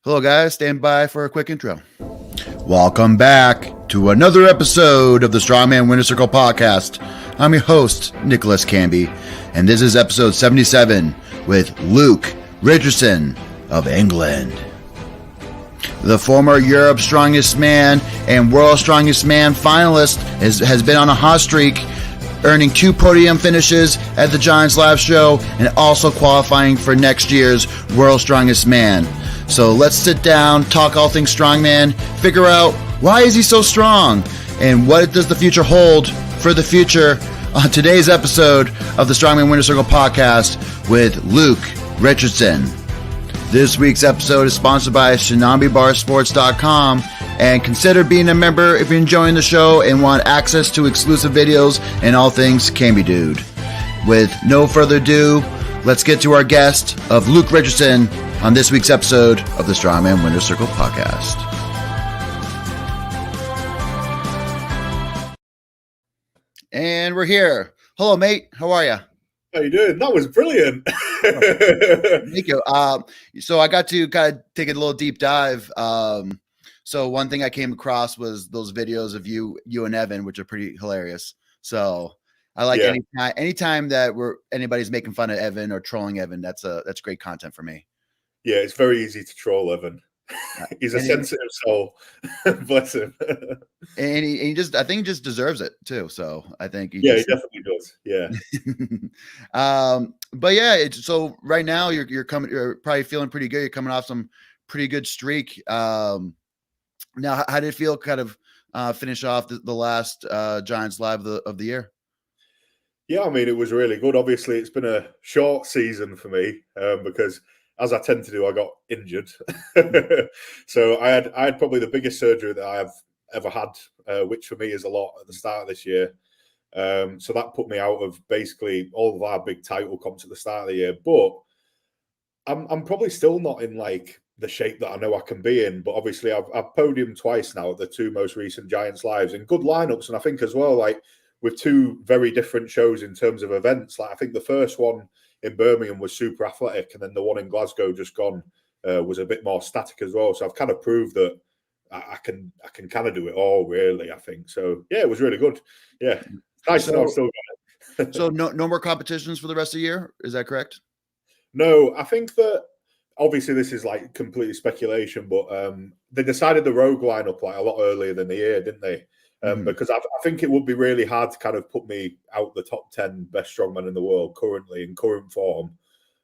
Hello, guys. Stand by for a quick intro. Welcome back to another episode of the Strongman Winner Circle podcast. I'm your host, Nicholas Canby, and this is episode 77 with Luke Richardson of England. The former Europe's Strongest Man and World's Strongest Man finalist has been on a hot streak, earning 2 podium finishes at the Giants Live show and also qualifying for next year's World's Strongest Man. So let's sit down, talk all things strongman, figure out why is he so strong and what does the future hold for the future on today's episode of the Strongman Winner Circle podcast with Luke Richardson. This week's episode is sponsored by Tsunami Bar Sports.com, and consider being a member if you're enjoying the show and want access to exclusive videos and all things Canby Dude. With no further ado, let's get to our guest of Luke Richardson on this week's episode of the Strongman Winner Circle podcast. And we're here. Hello, mate. How are you? How you doing? That was brilliant. Thank you. So I got to kind of take a little deep dive. So one thing I came across was those videos of you and Evan, which are pretty hilarious. So I like anytime that anybody's making fun of Evan or trolling Evan, that's great content for me. Yeah, it's very easy to troll Evan. He's a sensitive soul. Bless him. And he I think he just deserves it too. So I think he definitely does. Yeah. But yeah, so right now you're probably feeling pretty good. You're coming off some pretty good streak. Now, how did it feel kind of finish off the last Giants Live of the year? Yeah, I mean, it was really good. Obviously, it's been a short season for me because, as I tend to do, I got injured. So I had probably the biggest surgery that I have ever had, which for me is a lot at the start of this year. So that put me out of basically all of our big title comps at the start of the year. But I'm probably still not in like the shape that I know I can be in. But obviously, I've podiumed twice now at the 2 most recent Giants Lives and good lineups. And I think as well, like with 2 very different shows in terms of events. Like I think the first one in Birmingham was super athletic, and then the one in Glasgow just gone was a bit more static as well. So I've kind of proved that I can kind of do it all, really. I think so. Yeah, it was really good. Yeah, nice to know I've still got it. So no more competitions for the rest of the year. Is that correct? No, I think that obviously this is like completely speculation, but they decided the rogue lineup like a lot earlier than the year, didn't they? Because I think it would be really hard to kind of put me out the top 10 best strongmen in the world currently in current form.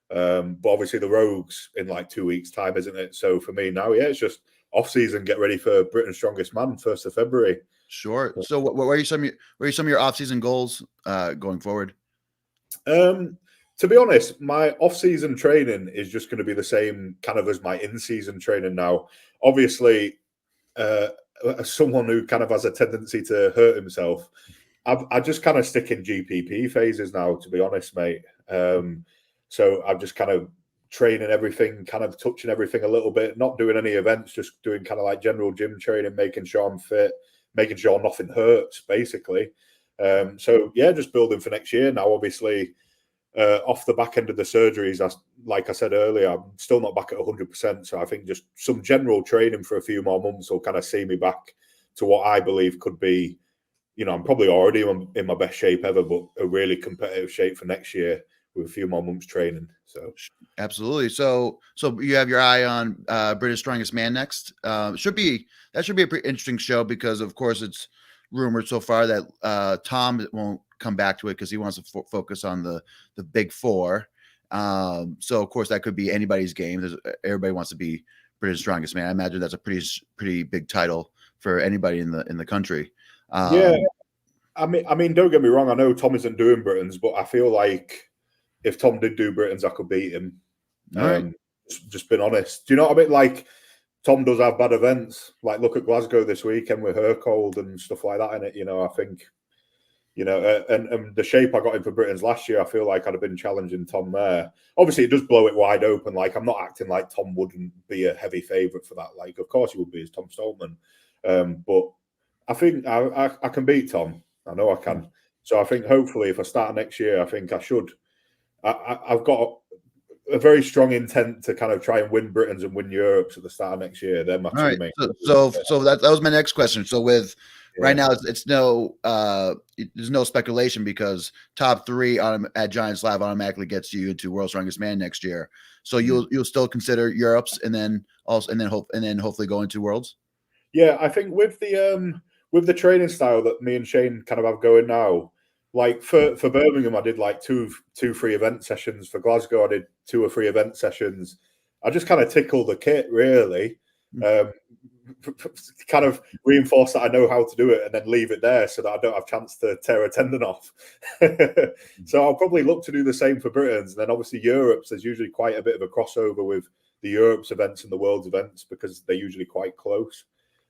But obviously the Rogues in like 2 weeks' time, isn't it? So for me now, yeah, it's just off-season, get ready for Britain's Strongest Man, 1st of February. Sure. So what are some of your off-season goals going forward? To be honest, my off-season training is just going to be the same kind of as my in-season training now. Obviously, as someone who kind of has a tendency to hurt himself, I just kind of stick in GPP phases now, to be honest, mate. So I'm just kind of training everything, kind of touching everything a little bit, not doing any events, just doing kind of like general gym training, making sure I'm fit, making sure nothing hurts, basically. So yeah, just building for next year. Now, obviously, off the back end of the surgeries, like I said earlier, I'm still not back at 100%. So I think just some general training for a few more months will kind of see me back to what I believe could be, I'm probably already in my best shape ever, but a really competitive shape for next year with a few more months training. So absolutely. So you have your eye on British Strongest Man next. That should be a pretty interesting show because of course it's rumored so far that Tom won't come back to it because he wants to focus on the big 4. So of course that could be anybody's game. Everybody wants to be British Strongest Man. I imagine that's a pretty big title for anybody in the country. Yeah, I mean, don't get me wrong. I know Tom isn't doing Britain's, but I feel like if Tom did do Britain's, I could beat him. All right. Just being honest. Do you know what I mean? Like Tom does have bad events. Like look at Glasgow this weekend with her cold and stuff like that in it. I think. And the shape I got in for Britain's last year, I feel like I'd have been challenging Tom there. Obviously, it does blow it wide open. Like, I'm not acting like Tom wouldn't be a heavy favourite for that. Like, of course he would be as Tom Stoltman. But I think I can beat Tom. I know I can. So I think hopefully if I start next year, I think I should. I've got a very strong intent to kind of try and win Britain's and win Europe's at the start of next year. They're my All two right. main. So that was my next question. So with Yeah. right now, it's no there's no speculation because top three at Giants Live automatically gets you into World's Strongest Man next year. So you'll still consider Europe's and then hopefully go into Worlds. Yeah, I think with the training style that me and Shane kind of have going now, like for Birmingham, I did like two free event sessions. For Glasgow, I did 2 or 3 event sessions. I just kind of tickle the kit, really. Kind of reinforce that I know how to do it and then leave it there so that I don't have a chance to tear a tendon off. So I'll probably look to do the same for Britain's. And then obviously Europe's, there's usually quite a bit of a crossover with the Europe's events and the World's events because they're usually quite close.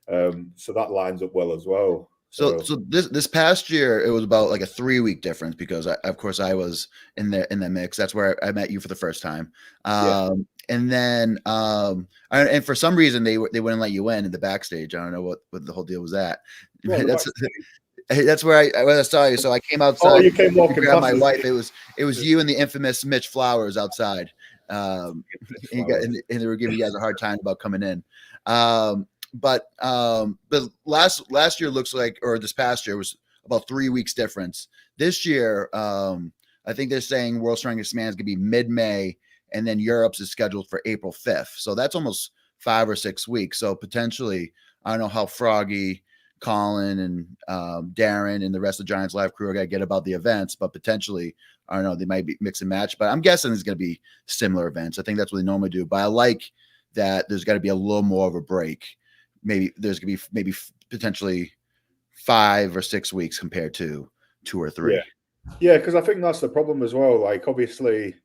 So that lines up well as well. So this past year, it was about like a 3-week difference because of course I was in the mix. That's where I met you for the first time. And then and for some reason they wouldn't let you in the backstage. I don't know what the whole deal was at. Well, that's where I saw you. So I came outside. Oh, you came walking past my wife. It was you and the infamous Mitch Flowers outside. And they were giving you guys a hard time about coming in. But last year looks like, or this past year was about 3 weeks difference. This year, I think they're saying World's Strongest Man is going to be mid-May, and then Europe's is scheduled for April 5th. So that's almost 5 or 6 weeks. So potentially, I don't know how Froggy, Colin, and Darren and the rest of the Giants Live crew are going to get about the events, but potentially, I don't know, they might be mix and match. But I'm guessing it's going to be similar events. I think that's what they normally do. But I like that there's got to be a little more of a break. Maybe there's going to be potentially 5 or 6 weeks compared to 2 or 3. Yeah, because I think that's the problem as well. Like, obviously,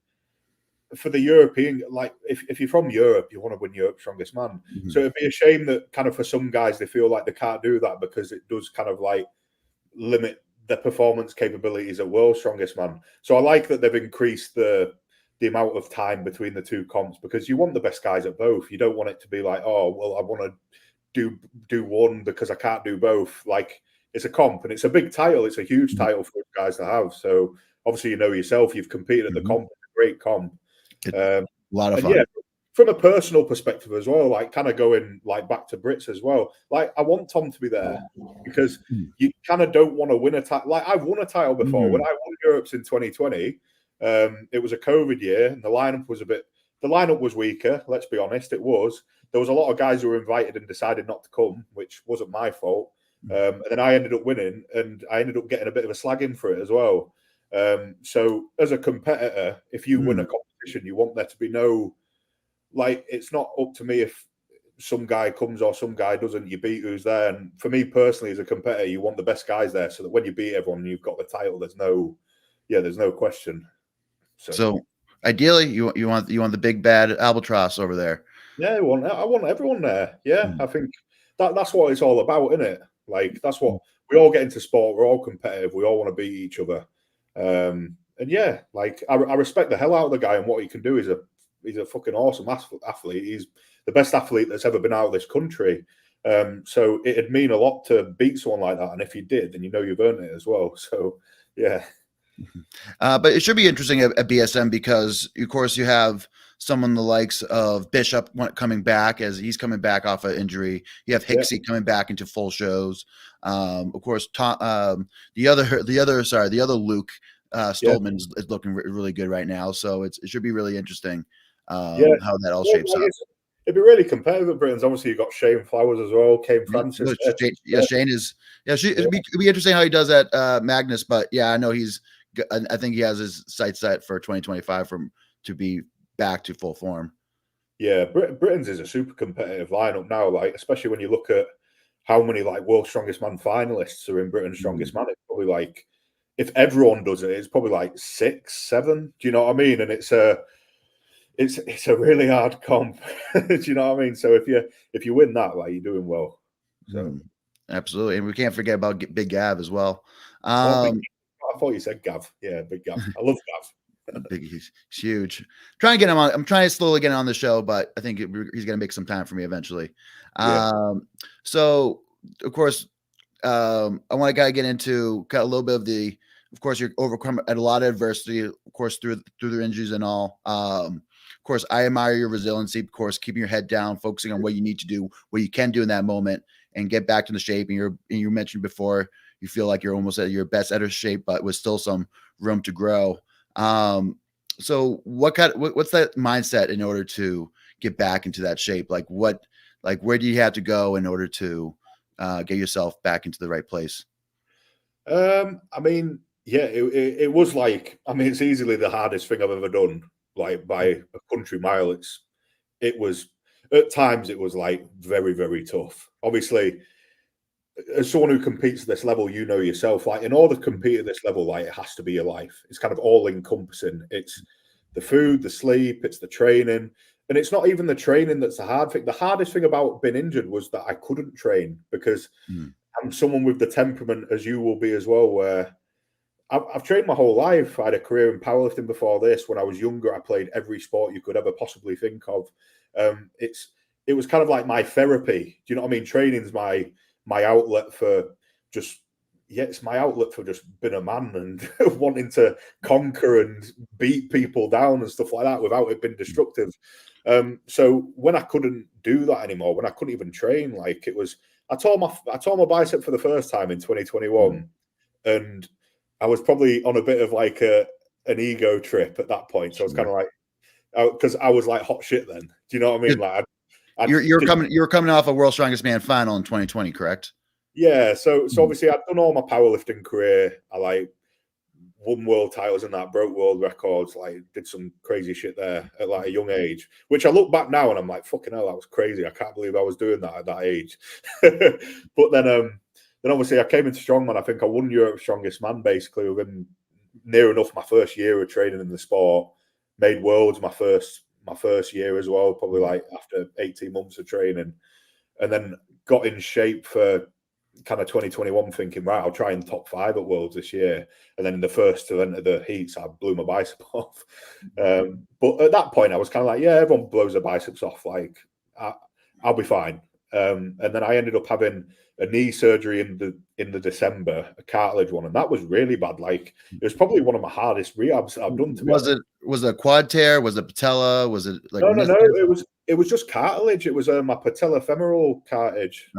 for the European, like, if you're from Europe, you want to win Europe's Strongest Man. Mm-hmm. So it'd be a shame that kind of for some guys, they feel like they can't do that because it does kind of like limit their performance capabilities at World's Strongest Man. So I like that they've increased the amount of time between the 2 comps because you want the best guys at both. You don't want it to be like, oh, well, I want to do one because I can't do both. Like, it's a comp and it's a big title. It's a huge title for guys to have. So obviously, you know yourself, you've competed at the comp, it's a great comp. A lot of fun. Yeah, from a personal perspective as well, like kind of going like back to Brits as well. Like, I want Tom to be there because you kind of don't want to win a title. Like, I've won a title before. When I won Europe's in 2020, it was a COVID year and the lineup was weaker. Let's be honest, it was. There was a lot of guys who were invited and decided not to come, which wasn't my fault. And then I ended up winning, and I ended up getting a bit of a slagging for it as well. So as a competitor, if you win a competition, you want there to be no, like, it's not up to me if some guy comes or some guy doesn't. You beat who's there. And for me personally, as a competitor, you want the best guys there so that when you beat everyone and you've got the title, there's no question. So ideally, you want the big bad albatross over there. Yeah, I want everyone there. Yeah, I think that's what it's all about, isn't it? Like, that's what we all get into sport. We're all competitive. We all want to beat each other. And yeah, like I respect the hell out of the guy and what he can do. He's a fucking awesome athlete. He's the best athlete that's ever been out of this country. So it'd mean a lot to beat someone like that. And if you did, then you know you've earned it as well. So yeah. But it should be interesting at BSM because, of course, you have someone the likes of Bishop coming back as he's coming back off an injury. You have Hicksey coming back into full shows. Of course, the other Luke Stoltman is looking really good right now. So it should be really interesting how that all shapes up. It'd be really competitive at Britain's. Obviously, you've got Shane Flowers as well, Kane Francis. Shane is. It'd be interesting how he does at Magnus. But yeah, I know I think he has his sights set for 2025 to be back to full form. Yeah, Britain's is a super competitive lineup now. Like, especially when you look at how many like World's Strongest Man finalists are in Britain's Strongest Man. It's probably like, if everyone does it, it's probably like 6, 7. Do you know what I mean? And it's a really hard comp. Do you know what I mean? So if you win that, like, you're doing well. So absolutely, and we can't forget about Big Gav as well. I thought you said Gav. Yeah, Big Gav. I love Gav. He's huge. I'm trying to slowly get him on the show, but I think he's going to make some time for me eventually. So of course, I want to get into a little bit of course, you're overcome at a lot of adversity, of course, through their injuries and all. course, I admire your resiliency, of course, keeping your head down, focusing on what you need to do, what you can do in that moment, and get back to the shape. And you mentioned before, you feel like you're almost at your best at shape, but with still some room to grow. So what's that mindset in order to get back into that shape? Like where do you have to go in order to get yourself back into the right place? I mean, yeah, it was like, I mean, it's easily the hardest thing I've ever done, like by a country mile. It was, at times it was like very, very tough. Obviously, as someone who competes at this level, you know yourself, like in order to compete at this level, like it has to be your life. It's kind of all encompassing. It's the food, the sleep, it's the training. And it's not even the training that's the hard thing. The hardest thing about being injured was that I couldn't train because I'm someone with the temperament, as you will be as well, where I've trained my whole life. I had a career in powerlifting before this. When I was younger, I played every sport you could ever possibly think of. It was kind of like my therapy. Do you know what I mean? Training's my outlet for just, it's my outlet for just being a man and wanting to conquer and beat people down and stuff like that without it being destructive. So when I couldn't do that anymore, when I couldn't even train, like it was, I tore my bicep for the first time in 2021, and I was probably on a bit of like an ego trip at that point. So I was kind of like, because I was like hot shit then. Do you know what I mean? Like you're coming off a World's Strongest Man final in 2020, correct? Yeah. So obviously I'd done all my powerlifting career. I like won world titles and that, broke world records, like did some crazy shit there at like a young age, which I look back now and I'm like, fucking hell, that was crazy. I can't believe I was doing that at that age. But then obviously I came into Strongman. I think I won Europe's Strongest Man basically within near enough my first year of training in the sport. Made worlds my first year as well, probably like after 18 months of training, and then got in shape for kind of 2021 thinking, right, I'll try and top 5 at Worlds this year. And then in the first event of the heats, I blew my bicep off. But at that point, I was kind of like, yeah, everyone blows their biceps off. Like, I'll be fine. And then I ended up having a knee surgery in the December, a cartilage one, and that was really bad. Like, it was probably one of my hardest rehabs I've done. Was it a quad tear? Was it patella? Was it like no? It was just cartilage. It was my patellofemoral cartilage.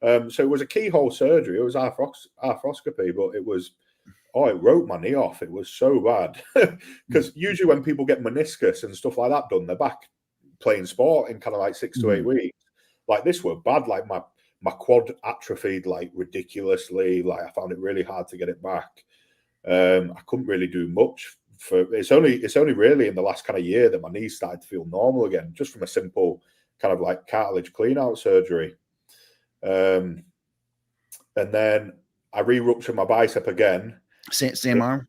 So it was a keyhole surgery. It was arthroscopy, but it wrote my knee off. It was so bad because usually when people get meniscus and stuff like that done, they're back playing sport in kind of like 6 to 8 weeks. Like this were bad. Like my quad atrophied like ridiculously. Like I found it really hard to get it back. I couldn't really do much for. It's only really in the last kind of year that my knees started to feel normal again, just from a simple kind of like cartilage clean out surgery. And then I re-ruptured my bicep again. Same arm?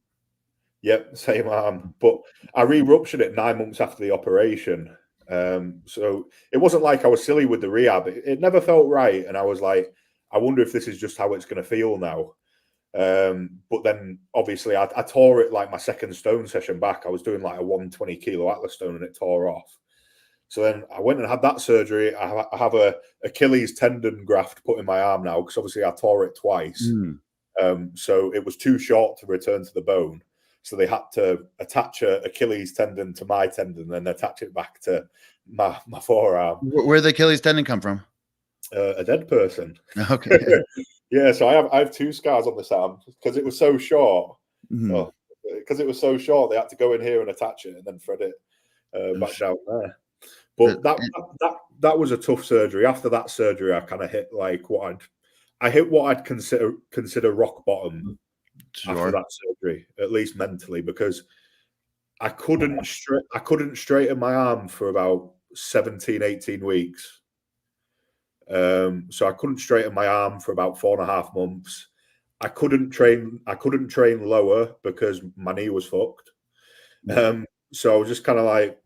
Yep, same arm. But I re-ruptured it 9 months after the operation. So it wasn't like I was silly with the rehab. It never felt right. And I was like, I wonder if this is just how it's going to feel now. But then obviously I tore it like my second stone session back. I was doing like a 120 kilo Atlas stone and it tore off. So then I went and had that surgery. I have a Achilles tendon graft put in my arm now because obviously I tore it twice. So it was too short to return to the bone. So they had to attach a Achilles tendon to my tendon and then attach it back to my forearm. Where did the Achilles tendon come from? A dead person. Okay. Yeah, so I have 2 scars on this arm because it was so short. Because it was so short, they had to go in here and attach it and then thread it back down there. But that was a tough surgery. After that surgery, I kind of hit like what I'd consider rock bottom after that surgery, at least mentally, because I couldn't straighten my arm for about 17, 18 weeks. So I couldn't straighten my arm for about 4.5 months. I couldn't train lower because my knee was fucked. So I was just kind of like,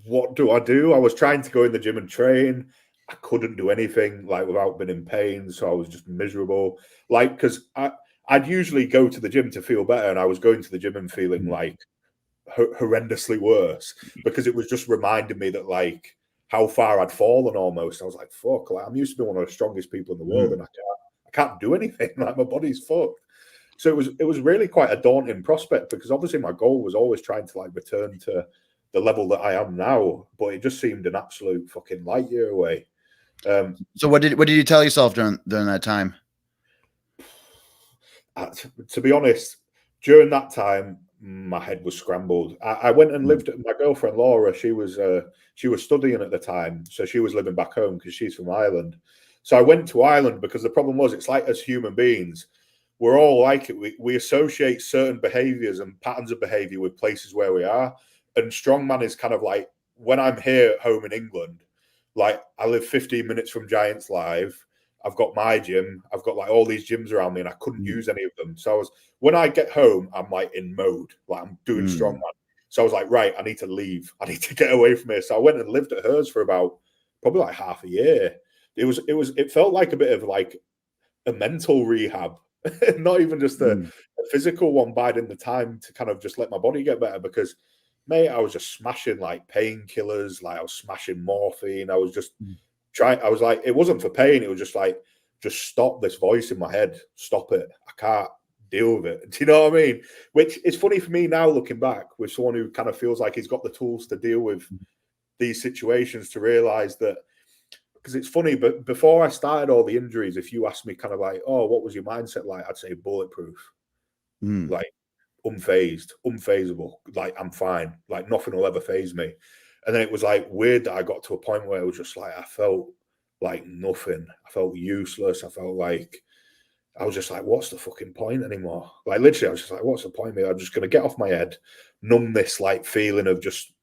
what do I do? I was trying to go in the gym and train. I couldn't do anything like without being in pain. So I was just miserable. Like, because I'd usually go to the gym to feel better. And I was going to the gym and feeling like horrendously worse because it was just reminding me that like how far I'd fallen almost. I was like, fuck, like I'm used to be one of the strongest people in the world and I can't do anything. Like my body's fucked. So it was really quite a daunting prospect because obviously my goal was always trying to like return to the level that I am now, but it just seemed an absolute fucking light year away. So what did you tell yourself during that time? To be honest, during that time, my head was scrambled. I went and lived. My girlfriend Laura, she was studying at the time, so she was living back home because she's from Ireland. So I went to Ireland because the problem was, it's like as human beings, we're all like it. We associate certain behaviors and patterns of behavior with places where we are. And strongman is kind of like, when I'm here at home in England, like I live 15 minutes from Giants Live. I've got my gym. I've got like all these gyms around me, and I couldn't use any of them. So when I get home, I'm like in mode, like I'm doing strongman. So I was like, right, I need to leave. I need to get away from here. So I went and lived at hers for about probably like half a year. It felt like a bit of like a mental rehab, not even just a physical one, biding the time to kind of just let my body get better. Because, mate, I was just smashing like painkillers, like I was smashing morphine. I was just I was like, it wasn't for pain. It was just like, just stop this voice in my head. Stop it. I can't deal with it. Do you know what I mean? Which is funny for me now, looking back, with someone who kind of feels like he's got the tools to deal with these situations, to realize that, because it's funny, but before I started all the injuries, if you asked me kind of like, oh, what was your mindset like? I'd say bulletproof, like unfazed, unfazable. Like I'm fine. Like nothing will ever faze me. And then it was like weird that I got to a point where it was just like, I felt like nothing. I felt useless. I felt like, I was just like, what's the fucking point anymore? Like literally, I was just like, what's the point, mate? I'm just going to get off my head, numb this like feeling of just,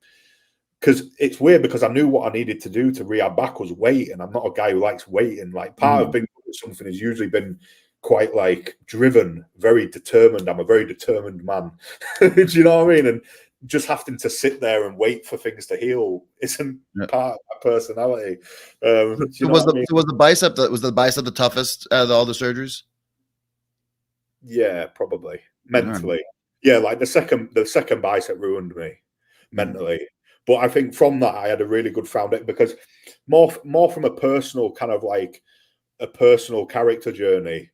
because it's weird, because I knew what I needed to do to rehab back was wait. And I'm not a guy who likes waiting. Like part of being good at something has usually been quite like driven, very determined. I'm a very determined man. Do you know what I mean? And just having to sit there and wait for things to heal isn't part of my personality. So was the bicep the toughest out of all the surgeries? Yeah, probably mentally. Right. Yeah, like the second bicep ruined me mentally. But I think from that I had a really good foundation, because more from a personal kind of like a personal character journey.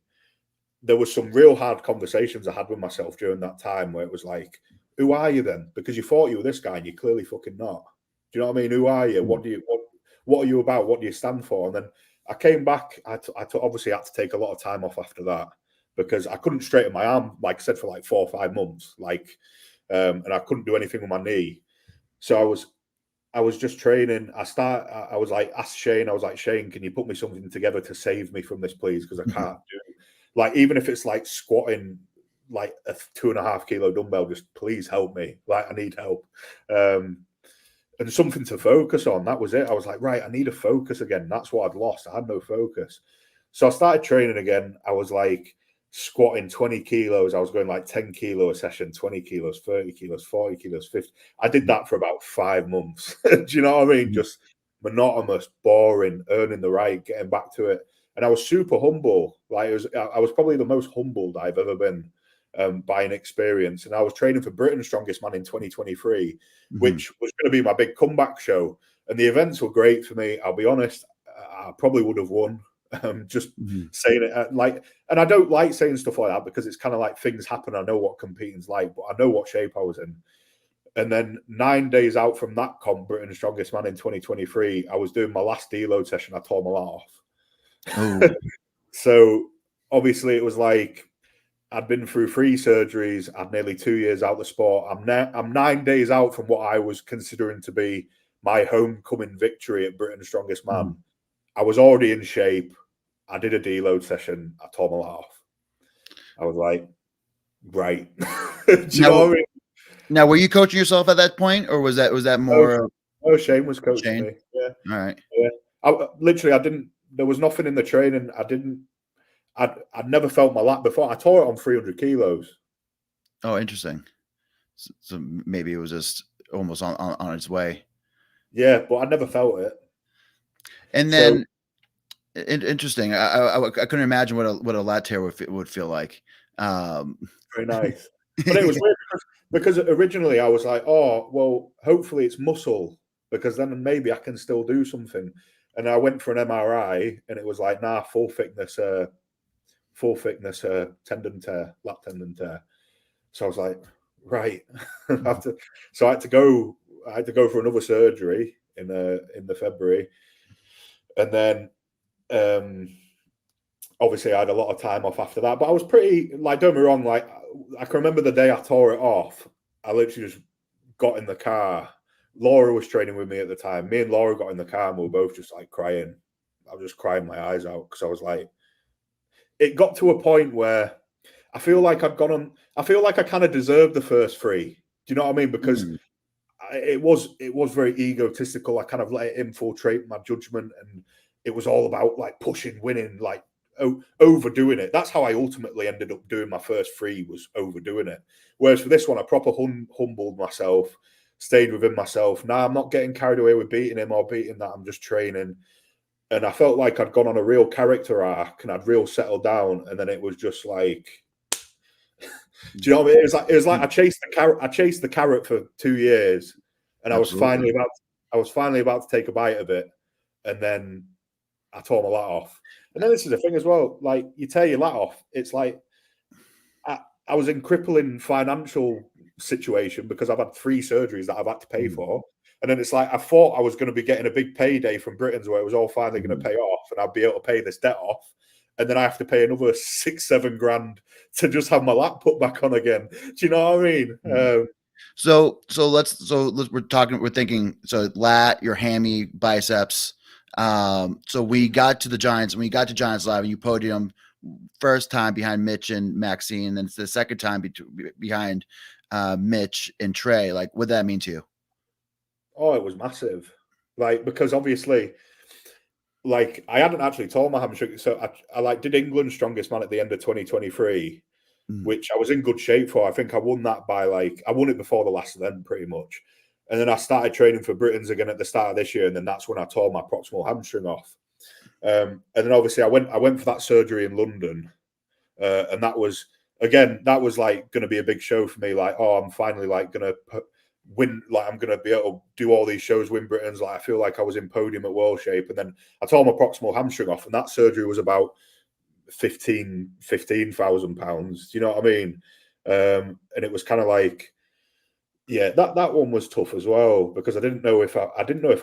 There was some real hard conversations I had with myself during that time where it was like, who are you then? Because you thought you were this guy and you're clearly fucking not. Do you know what I mean? Who are you? What are you about? What do you stand for? And then I came back. I obviously had to take a lot of time off after that, because I couldn't straighten my arm, like I said, for like 4 or 5 months. Like, and I couldn't do anything with my knee. So I was just training. I was like, asked Shane, I was like, Shane, can you put me something together to save me from this, please? Because I can't do, like, even if it's like squatting like a 2.5 kilo dumbbell, just please help me. Like, I need help. And something to focus on. That was it. I was like, right, I need a focus again. That's what I'd lost. I had no focus. So I started training again. I was like squatting 20 kilos. I was going like 10 kilo a session, 20 kilos, 30 kilos, 40 kilos, 50. I did that for about 5 months. Do you know what I mean? Just monotonous, boring, earning the right, getting back to it. And I was super humble. Like, I was probably the most humbled I've ever been by an experience. And I was training for Britain's Strongest Man in 2023, which was going to be my big comeback show. And the events were great for me. I'll be honest, I probably would have won. Saying it like, and I don't like saying stuff like that, because it's kind of like things happen. I know what competing's like, but I know what shape I was in. And then 9 days out from that comp, Britain's Strongest Man in 2023, I was doing my last deload session. I tore my lat off. So obviously it was like, I'd been through 3 surgeries. I'd nearly 2 years out of the sport. I'm 9 days out from what I was considering to be my homecoming victory at Britain's Strongest Man. I was already in shape. I did a deload session. I tore my lat off. I was like, right. Do you know what I mean? Now, were you coaching yourself at that point, or was that more? Oh, Shane was coaching me. Yeah. All right. Yeah. I didn't. There was nothing in the training. I'd never felt my lat before. I tore it on 300 kilos. Oh, interesting. So maybe it was just almost on its way. Yeah, but I never felt it. And then, interesting. I couldn't imagine what a lat tear would feel like. Very nice. But it was weird because originally I was like, oh, well, hopefully it's muscle, because then maybe I can still do something. And I went for an MRI, and it was like, nah, full thickness tendon tear, lat tendon tear. So I was like, right. So I had to go I had to go for another surgery in the February, and then obviously I had a lot of time off after that. But I was pretty, like, don't get me wrong, like I can remember the day I tore it off. I literally just got in the car. Laura was training with me at the time. Me and Laura got in the car and we were both just like crying. I was just crying my eyes out because I was like, it got to a point where I feel like I'd gone on. I feel like I kind of deserved the first three. Do you know what I mean? Because it was very egotistical. I kind of let it infiltrate my judgment, and it was all about like pushing, winning, like overdoing it. That's how I ultimately ended up doing my first three, was overdoing it. Whereas for this one, I proper humbled myself, stayed within myself. Now I'm not getting carried away with beating him or beating that. I'm just training. And I felt like I'd gone on a real character arc and I'd real settled down. And then it was just like, do you know what I mean? It was like I chased the carrot for 2 years, and I was finally about to take a bite of it, and then I tore my lat off. And then this is the thing as well, like you tear your lat off, it's like I was in crippling financial situation because I've had 3 surgeries that I've had to pay for. And then it's like I thought I was going to be getting a big payday from Britain's where it was all finally going to pay off and I'd be able to pay this debt off. And then I have to pay another 6-7 grand to just have my lat put back on again. Do you know what I mean? So we're thinking, so lat, your hammy, biceps. So we got to the Giants, and we got to Giants Live, and you podium first time behind Mitch and Maxine, and it's the second time behind Mitch and Trey. Like, what did that mean to you? Oh, it was massive. Like, because obviously, like, I hadn't actually told my hamstring. So I like did England's Strongest Man at the end of 2023, which I was in good shape for. I think I won that by I won it before the last event pretty much. And then I started training for Britain's again at the start of this year. And then that's when I tore my proximal hamstring off. And then obviously I went for that surgery in London. And that was like going to be a big show for me. Like, oh, I'm finally like going to win, like I'm going to be able to do all these shows, win Britain's. Like I feel like I was in podium at World Shape, and then I tore my proximal hamstring off, and that surgery was about 15,000 pounds. Do you know what I mean? And it was kind of like, yeah, that one was tough as well because I didn't know if I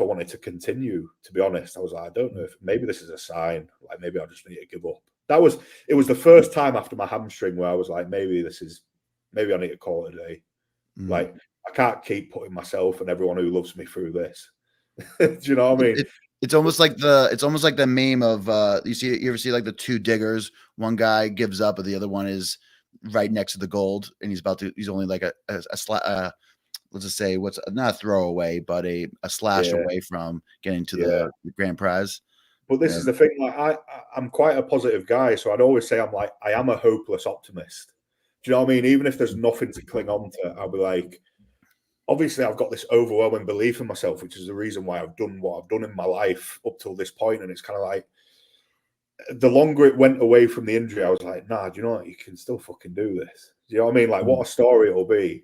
wanted to continue. To be honest, I was like, I don't know if maybe this is a sign. Like maybe I just need to give up. It was the first time after my hamstring where I was like, maybe I need to call it a day. Like I can't keep putting myself and everyone who loves me through this. Do you know what I mean? It's almost like the meme of you ever see like the 2 diggers, one guy gives up but the other one is right next to the gold and he's only like a let's just say what's not a throwaway but a slash away from getting to the grand prize. But this is the thing, like I'm quite a positive guy, so I'd always say I am a hopeless optimist. Do you know what I mean? Even if there's nothing to cling on to, I'll be like, obviously I've got this overwhelming belief in myself, which is the reason why I've done what I've done in my life up till this point. And it's kind of like, the longer it went away from the injury, I was like, nah, do you know what? You can still fucking do this. Do you know what I mean? Like, what a story it'll be.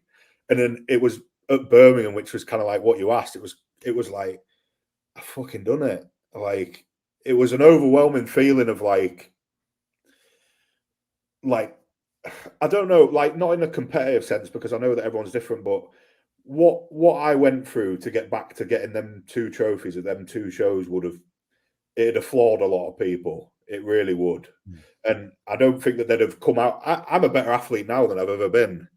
And then it was at Birmingham, which was kind of like what you asked. It was like, I fucking done it. Like, it was an overwhelming feeling of like, I don't know, like not in a competitive sense because I know that everyone's different, but what I went through to get back to getting them 2 trophies at them 2 shows it'd have floored a lot of people. It really would. And I don't think that they'd have come out. I'm a better athlete now than I've ever been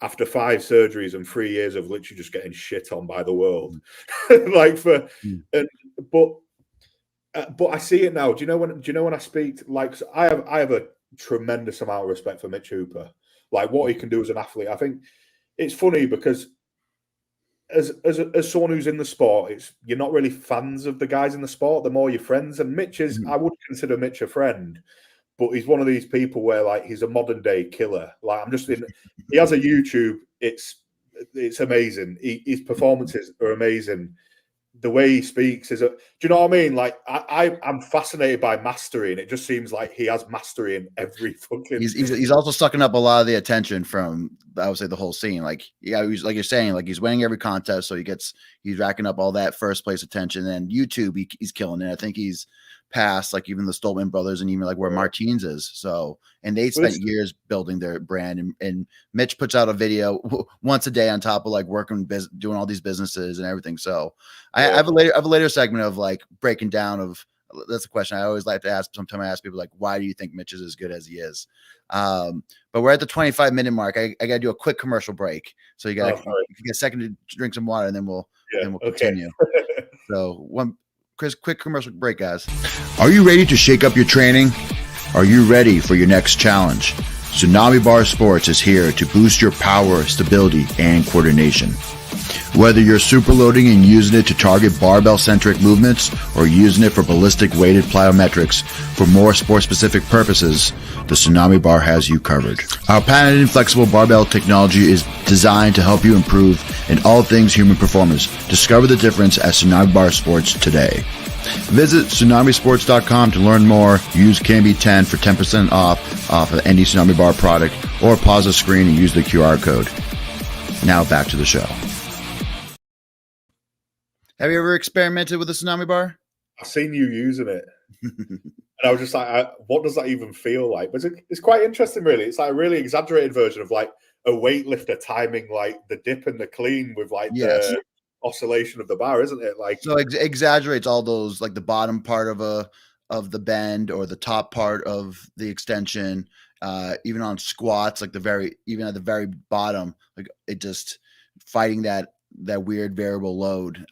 after 5 surgeries and 3 years of literally just getting shit on by the world. But I see it now. Do you know when I speak, like, I have a tremendous amount of respect for Mitch Hooper, like what he can do as an athlete. I think it's funny because as someone who's in the sport, you're not really fans of the guys in the sport. They're more your friends. And Mitch is, I would consider Mitch a friend, but he's one of these people where like he's a modern day killer. Like he has a YouTube. It's amazing. His performances are amazing. The way he speaks do you know what I mean? Like I'm fascinated by mastery, and it just seems like he has mastery in every fucking. He's also sucking up a lot of the attention from, I would say, the whole scene. Like, yeah, he's like you're saying, like he's winning every contest, so he's racking up all that first place attention. And YouTube, he's killing it. I think he's past, like even the Stoltman brothers and even like where Martins is. So, and they spent years building their brand, and Mitch puts out a video once a day on top of like working, doing all these businesses and everything. So I have a later segment of like breaking down of, that's a question I always like to ask. Sometimes I ask people like, why do you think Mitch is as good as he is? But we're at the 25-minute mark. I got to do a quick commercial break. So you got to get a second to drink some water, and then we'll continue. So quick commercial break, guys. Are you ready to shake up your training? Are you ready for your next challenge? Tsunami Bar Sports is here to boost your power, stability, and coordination. Whether you're superloading and using it to target barbell-centric movements or using it for ballistic weighted plyometrics for more sport-specific purposes, the Tsunami Bar has you covered. Our patented and flexible barbell technology is designed to help you improve in all things human performance. Discover the difference at Tsunami Bar Sports today. Visit tsunamisports.com to learn more. Use CANBE10 for 10% off of any Tsunami Bar product, or pause the screen and use the QR code. Now back to the show. Have you ever experimented with a Tsunami Bar? I've seen you using it. And I was just like, what does that even feel like? But it's quite interesting, really. It's like a really exaggerated version of like a weightlifter timing like the dip and the clean with like the oscillation of the bar, isn't it? Like, so exaggerates all those, like the bottom part of the bend or the top part of the extension, even on squats, like even at the very bottom, like it just fighting that weird variable load.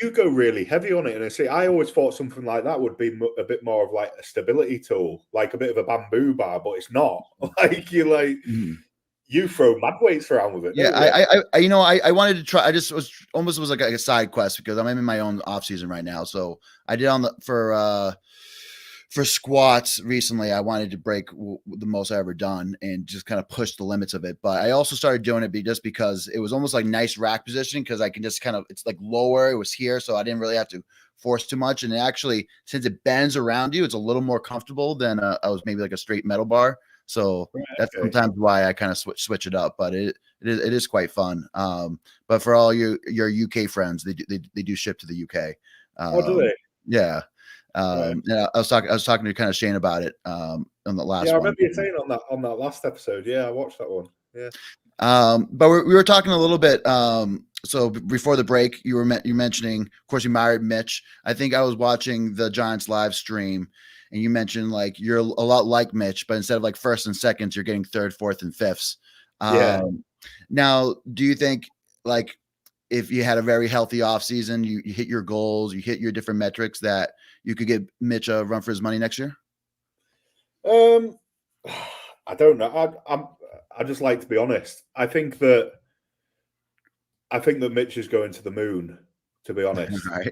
You go really heavy on it, and I always thought something like that would be a bit more of like a stability tool, like a bit of a bamboo bar, but it's not. Like you throw mad weights around with it. Yeah, I wanted to try. I just was like a side quest because I'm in my own off season right now. So I did for squats recently. I wanted to break the most I ever done and just kind of push the limits of it. But I also started doing it just because it was almost like nice rack positioning, because I can just kind of, it's like lower, it was here, so I didn't really have to force too much. And it actually, since it bends around you, it's a little more comfortable than I was maybe like a straight metal bar. So that's sometimes why I kind of switch it up. But it is quite fun. But for all your UK friends, they do ship to the UK. Do they? Yeah. Yeah, I was talking to kind of Shane about it on the last one. Yeah, I remember you saying on that last episode. Yeah, I watched that one. Yeah. But we were talking a little bit. So before the break, you mentioning, of course, you married Mitch. I think I was watching the Giants live stream, and you mentioned like you're a lot like Mitch, but instead of like first and seconds, you're getting third, fourth, and fifths. Now, do you think like if you had a very healthy offseason, you hit your goals, you hit your different metrics, that you could give Mitch a run for his money next year? I don't know. I just like to be honest. I think that Mitch is going to the moon, to be honest. Right.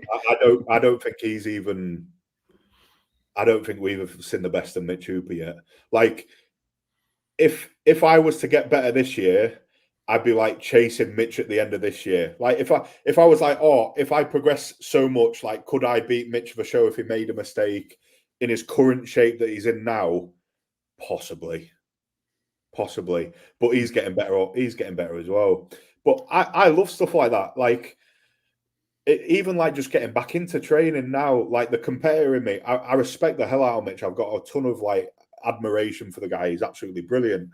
I don't think he's even. I don't think we've seen the best of Mitch Hooper yet. Like, if I was to get better this year, I'd be like chasing Mitch at the end of this year. Like if I was like, oh, if I progress so much, like could I beat Mitch for show if he made a mistake in his current shape that he's in now? Possibly. But he's getting better. He's getting better as well. But I love stuff like that. Like even like just getting back into training now, like the competitor in me, I respect the hell out of Mitch. I've got a ton of like admiration for the guy. He's absolutely brilliant.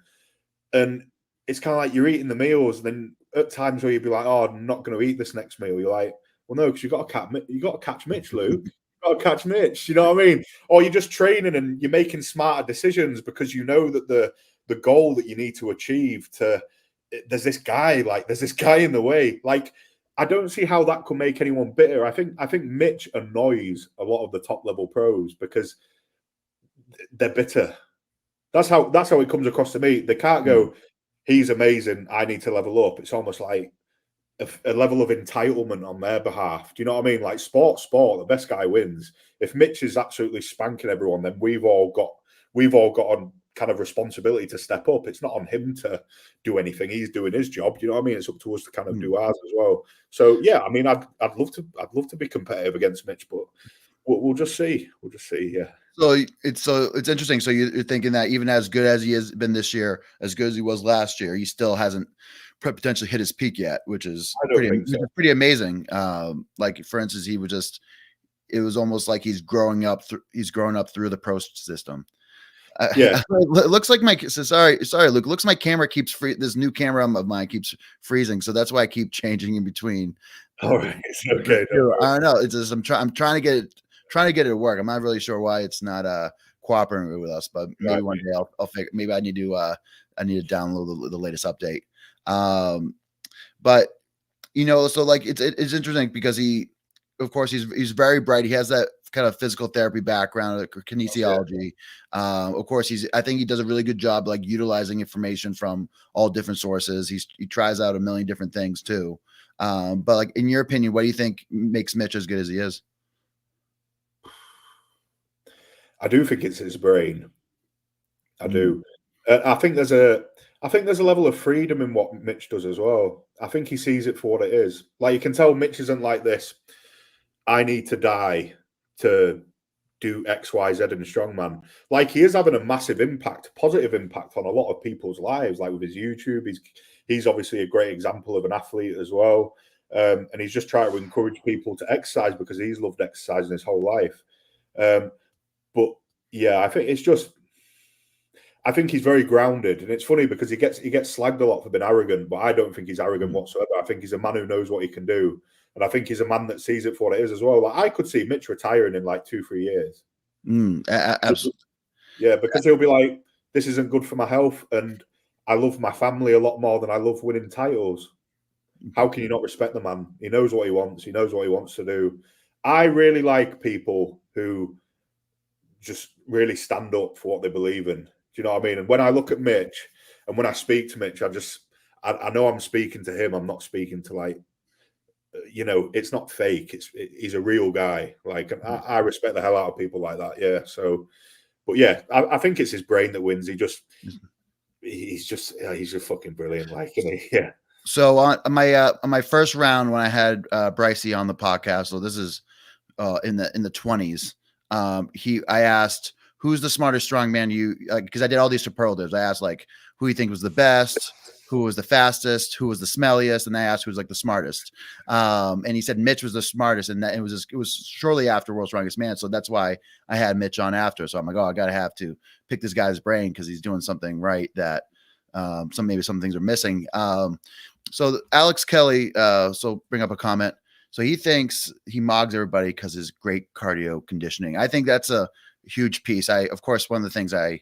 And it's kind of like you're eating the meals, and then at times where you'd be like, "Oh, I'm not going to eat this next meal." You're like, "Well, no, because you got to catch Mitch, Luke. You got to catch Mitch." You know what I mean? Or you're just training and you're making smarter decisions because you know that the goal that you need to achieve there's this guy in the way. Like, I don't see how that could make anyone bitter. I think Mitch annoys a lot of the top level pros because they're bitter. That's how it comes across to me. They can't go, he's amazing, I need to level up. It's almost like a level of entitlement on their behalf. Do you know what I mean? Like sport, the best guy wins. If Mitch is absolutely spanking everyone, then we've all got a kind of responsibility to step up. It's not on him to do anything. He's doing his job. Do you know what I mean? It's up to us to kind of do ours as well. So yeah, I mean, I'd love to be competitive against Mitch, but we'll just see. Yeah. So it's interesting. So you're thinking that even as good as he has been this year, as good as he was last year, he still hasn't potentially hit his peak yet, which is pretty amazing. Like for instance, he was just it was almost like he's growing up through the pro system. Yeah. It looks like sorry, Luke. Looks like my camera keeps this new camera of mine keeps freezing, so that's why I keep changing in between. All right, okay. I don't know. It's just I'm trying to get it to work. I'm not really sure why it's not cooperating with us, but maybe one day I'll figure. Maybe I need to download the latest update. But so like it's interesting because of course he's very bright. He has that kind of physical therapy background, kinesiology. Of course I think he does a really good job like utilizing information from all different sources. He tries out a million different things too. But like in your opinion, what do you think makes Mitch as good as he is? I do think it's his brain. I do. I think there's a level of freedom in what Mitch does as well. I think he sees it for what it is. Like you can tell Mitch isn't like this. I need to die to do X, Y, Z in strongman. Like he is having a massive impact, positive impact on a lot of people's lives. Like with his YouTube, he's obviously a great example of an athlete as well. And he's just trying to encourage people to exercise because he's loved exercising his whole life. But yeah, I think he's very grounded, and it's funny because he gets slagged a lot for being arrogant, but I don't think he's arrogant whatsoever. I think he's a man who knows what he can do, and I think he's a man that sees it for what it is as well. Like I could see Mitch retiring in like 2-3 years. Absolutely. Yeah, because he'll be like, "This isn't good for my health, and I love my family a lot more than I love winning titles." How can you not respect the man? He knows what he wants. He knows what he wants to do. I really like people who just really stand up for what they believe in. Do you know what I mean? And when I look at Mitch and when I speak to Mitch, I know I'm speaking to him. I'm not speaking to like, it's not fake. He's a real guy. Like, I respect the hell out of people like that. Yeah. So, but yeah, I think it's his brain that wins. He's just fucking brilliant. Like, yeah. So on my first round when I had Brycey on the podcast, so this is in the 20s. I asked who's the smartest strongman because I did all these superlatives. I asked like who you think was the best, who was the fastest, who was the smelliest, and I asked who was like the smartest. And he said Mitch was the smartest, and that it was shortly after World's Strongest Man, so that's why I had Mitch on after. So I'm like, I have to pick this guy's brain because he's doing something right that maybe some things are missing. So Alex Kelly, so bring up a comment. So he thinks he mogs everybody because his great cardio conditioning. I think that's a huge piece. Of course, one of the things I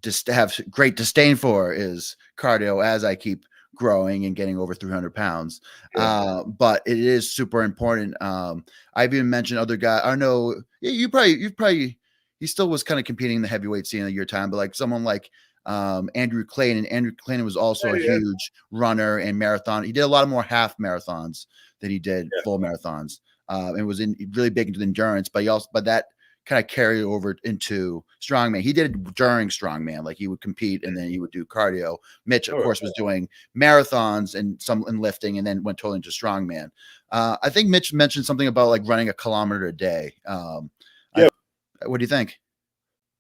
just have great disdain for is cardio as I keep growing and getting over 300 pounds. Yeah. But it is super important. I've even mentioned other guys. I don't know. You probably, he still was kind of competing in the heavyweight scene at your time, but like someone like Andrew Clayton. Andrew Clayton was also a huge runner and marathon. He did a lot more half marathons than he did full marathons. And was really big into endurance, but that kind of carried over into strongman. He did it during strongman, like he would compete and then he would do cardio. Mitch, of course, was doing marathons and lifting, and then went totally into strongman. I think Mitch mentioned something about like running a kilometer a day. What do you think?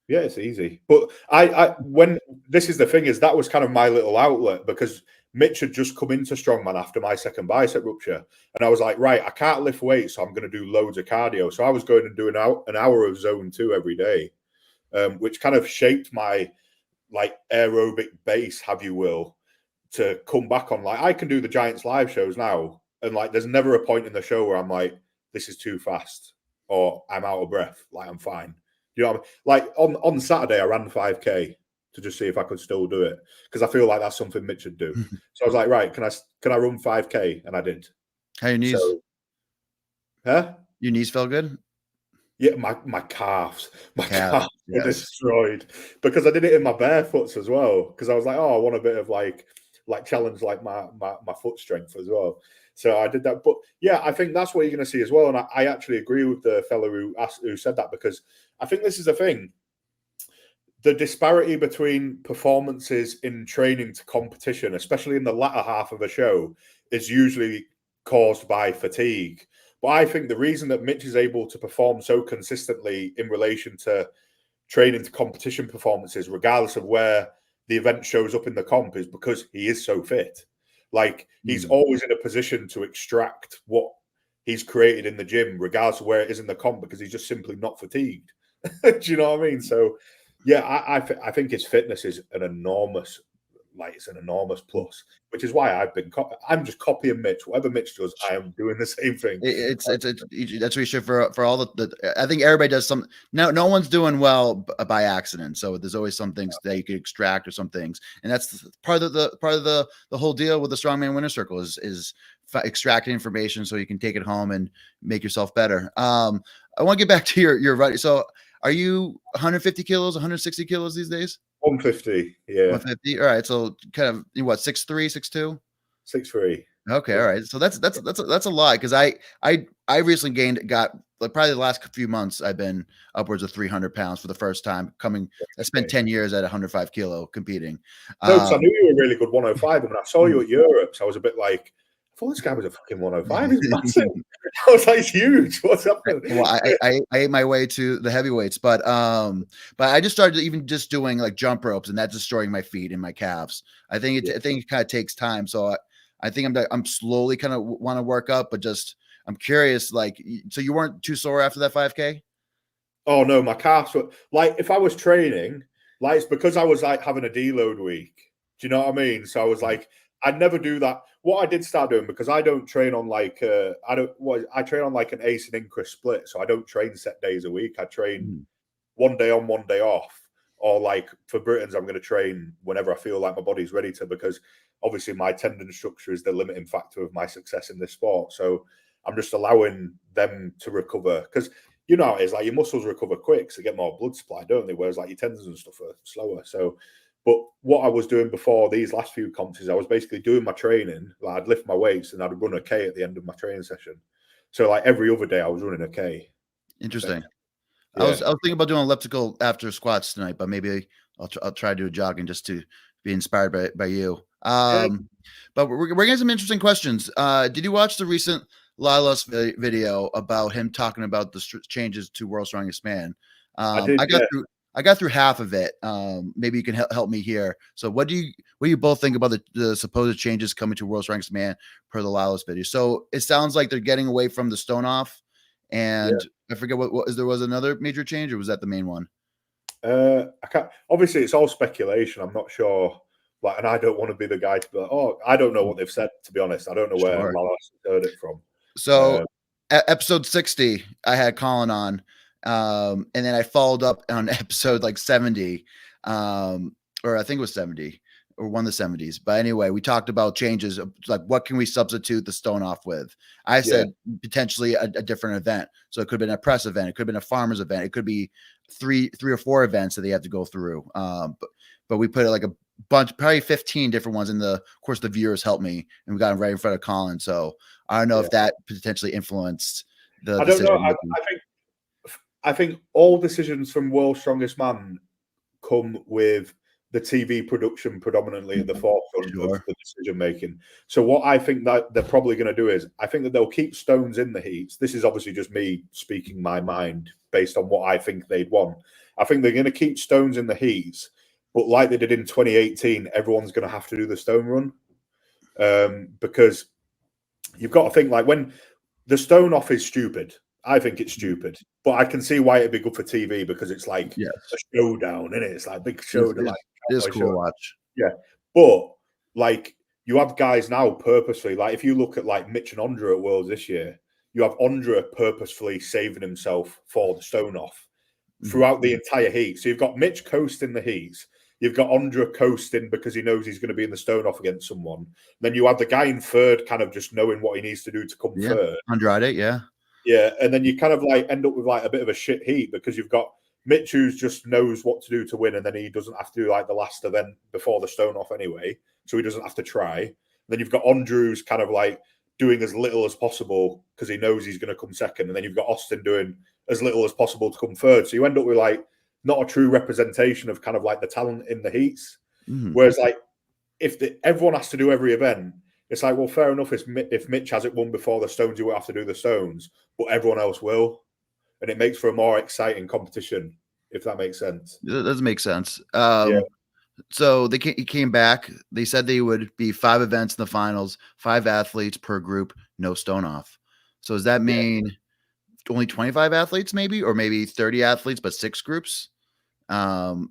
Yeah, it's easy. But when this is the thing is that was kind of my little outlet because Mitch had just come into strongman after my second bicep rupture. And I was like, right, I can't lift weights, so I'm going to do loads of cardio. So I was going and doing an hour of zone 2 every day, which kind of shaped my like aerobic base, have you will, to come back on. Like I can do the Giants live shows now. And like there's never a point in the show where I'm like, this is too fast or I'm out of breath. Like I'm fine. You know what I mean? Like on Saturday, I ran 5K to just see if I could still do it because I feel like that's something Mitch would do. So I was like, right, can I run 5K? And I did. How your knees? Your knees felt good? Yeah, my calves. My calves were destroyed because I did it in my barefoots as well. Because I was like, I want a bit of like challenge like my foot strength as well. So I did that. But yeah, I think that's what you're going to see as well. And I actually agree with the fellow who said that because I think this is the thing. The disparity between performances in training to competition, especially in the latter half of a show, is usually caused by fatigue. But I think the reason that Mitch is able to perform so consistently in relation to training to competition performances, regardless of where the event shows up in the comp, is because he is so fit. Like he's always in a position to extract what he's created in the gym, regardless of where it is in the comp, because he's just simply not fatigued. Do you know what I mean? So, yeah, I think his fitness is an enormous, it's an enormous plus, which is why I'm just copying Mitch. Whatever Mitch does, I am doing the same thing. It's that's what you should for all the. I think everybody does some. No one's doing well by accident. So there's always some things that you could extract or some things, and that's part of the whole deal with the Strongman Winner Circle is extracting information so you can take it home and make yourself better. I want to get back to your running. So are you 150 kilos, 160 kilos these days? 150, yeah. 150. All right. So kind of what, 6'3", 6'2"? 6'3". Okay, all right. So that's a lot because I recently got like probably the last few months I've been upwards of 300 pounds for the first time. I spent 10 years at 105 kilo competing. No, because I knew you were really good 105, and when I saw you at Europe, so I was a bit like, I thought this guy was a fucking 105. He's massive. I was like, he's huge. What's happening? Well, I ate my way to the heavyweights, but I just started even just doing like jump ropes, and that's destroying my feet and my calves. I think it kind of takes time. So I think I'm slowly kind of want to work up, but just I'm curious. Like, so you weren't too sore after that 5K? Oh no, my calves were like, if I was training, like it's because I was like having a deload week. Do you know what I mean? So I was like, I'd never do that. What I did start doing, because I don't train on like I train on like an ace and increase split. So I don't train set days a week. I train one day on, one day off. Or like for Britons, I'm going to train whenever I feel like my body's ready to, because obviously my tendon structure is the limiting factor of my success in this sport. So I'm just allowing them to recover, because you know it's like your muscles recover quick, so they get more blood supply, don't they? Whereas like your tendons and stuff are slower. So, but what I was doing before these last few comps is I was basically doing my training. Like I'd lift my weights and I'd run a K at the end of my training session. So like every other day I was running a K. Interesting. Yeah. I was thinking about doing elliptical after squats tonight, but maybe I'll try to do a jogging just to be inspired by you. But we're getting some interesting questions. Did you watch the recent Lilos video about him talking about the changes to World's Strongest Man? I did. I got through half of it. Maybe you can help me here. So what do you both think about the supposed changes coming to World's Strongest Man per the Lilos video? So it sounds like they're getting away from the stone off, and I forget what there was another major change, or was that the main one? I can't. Obviously, it's all speculation. I'm not sure. Like, and I don't want to be the guy to be like, oh, I don't know what they've said, to be honest. I don't know where Lilos heard it from. So episode 60, I had Colin on, and then I followed up on episode like 70, or I think it was 70 or one of the 70s. But anyway, we talked about changes of like, what can we substitute the stone off with? I said potentially a different event. So it could have been a press event. It could have been a farmer's event. It could be three or four events that they have to go through. But we put it like a bunch, probably 15 different ones. And of course, the viewers helped me, and we got them right in front of Colin. So I don't know if that potentially influenced the decision. I don't know. I think all decisions from World's Strongest Man come with the TV production predominantly at the forefront of the decision making. So what I think that they're probably going to do is, I think that they'll keep stones in the heats. This is obviously just me speaking my mind based on what I think they'd want. I think they're going to keep stones in the heats, but like they did in 2018, everyone's going to have to do the stone run, because you've got to think, like, when the stone off is stupid. I think it's stupid, but I can see why it'd be good for TV, because it's like a showdown, isn't it? It's like a big show to like. It's cool to watch. Yeah, but like you have guys now purposely, like if you look at like Mitch and Andre at Worlds this year, you have Andre purposefully saving himself for the stone off throughout the entire heat. So you've got Mitch coasting the heats. You've got Andre coasting because he knows he's going to be in the stone off against someone. Then you have the guy in third kind of just knowing what he needs to do to come third. Andrade, yeah. Yeah, and then you kind of like end up with like a bit of a shit heat, because you've got Mitch who just knows what to do to win, and then he doesn't have to do like the last event before the stone off anyway, so he doesn't have to try. And then you've got Andrew's kind of like doing as little as possible because he knows he's going to come second, and then you've got Austin doing as little as possible to come third. So you end up with like not a true representation of kind of like the talent in the heats. Whereas like if everyone has to do every event, it's like, well, fair enough. If Mitch hasn't won before the stones, you won't have to do the stones, but everyone else will. And it makes for a more exciting competition, if that makes sense. That does make sense. So he came back. They said they would be 5 events in the finals, 5 athletes per group, no stone off. So does that mean only 25 athletes, maybe, or maybe 30 athletes, but 6 groups? That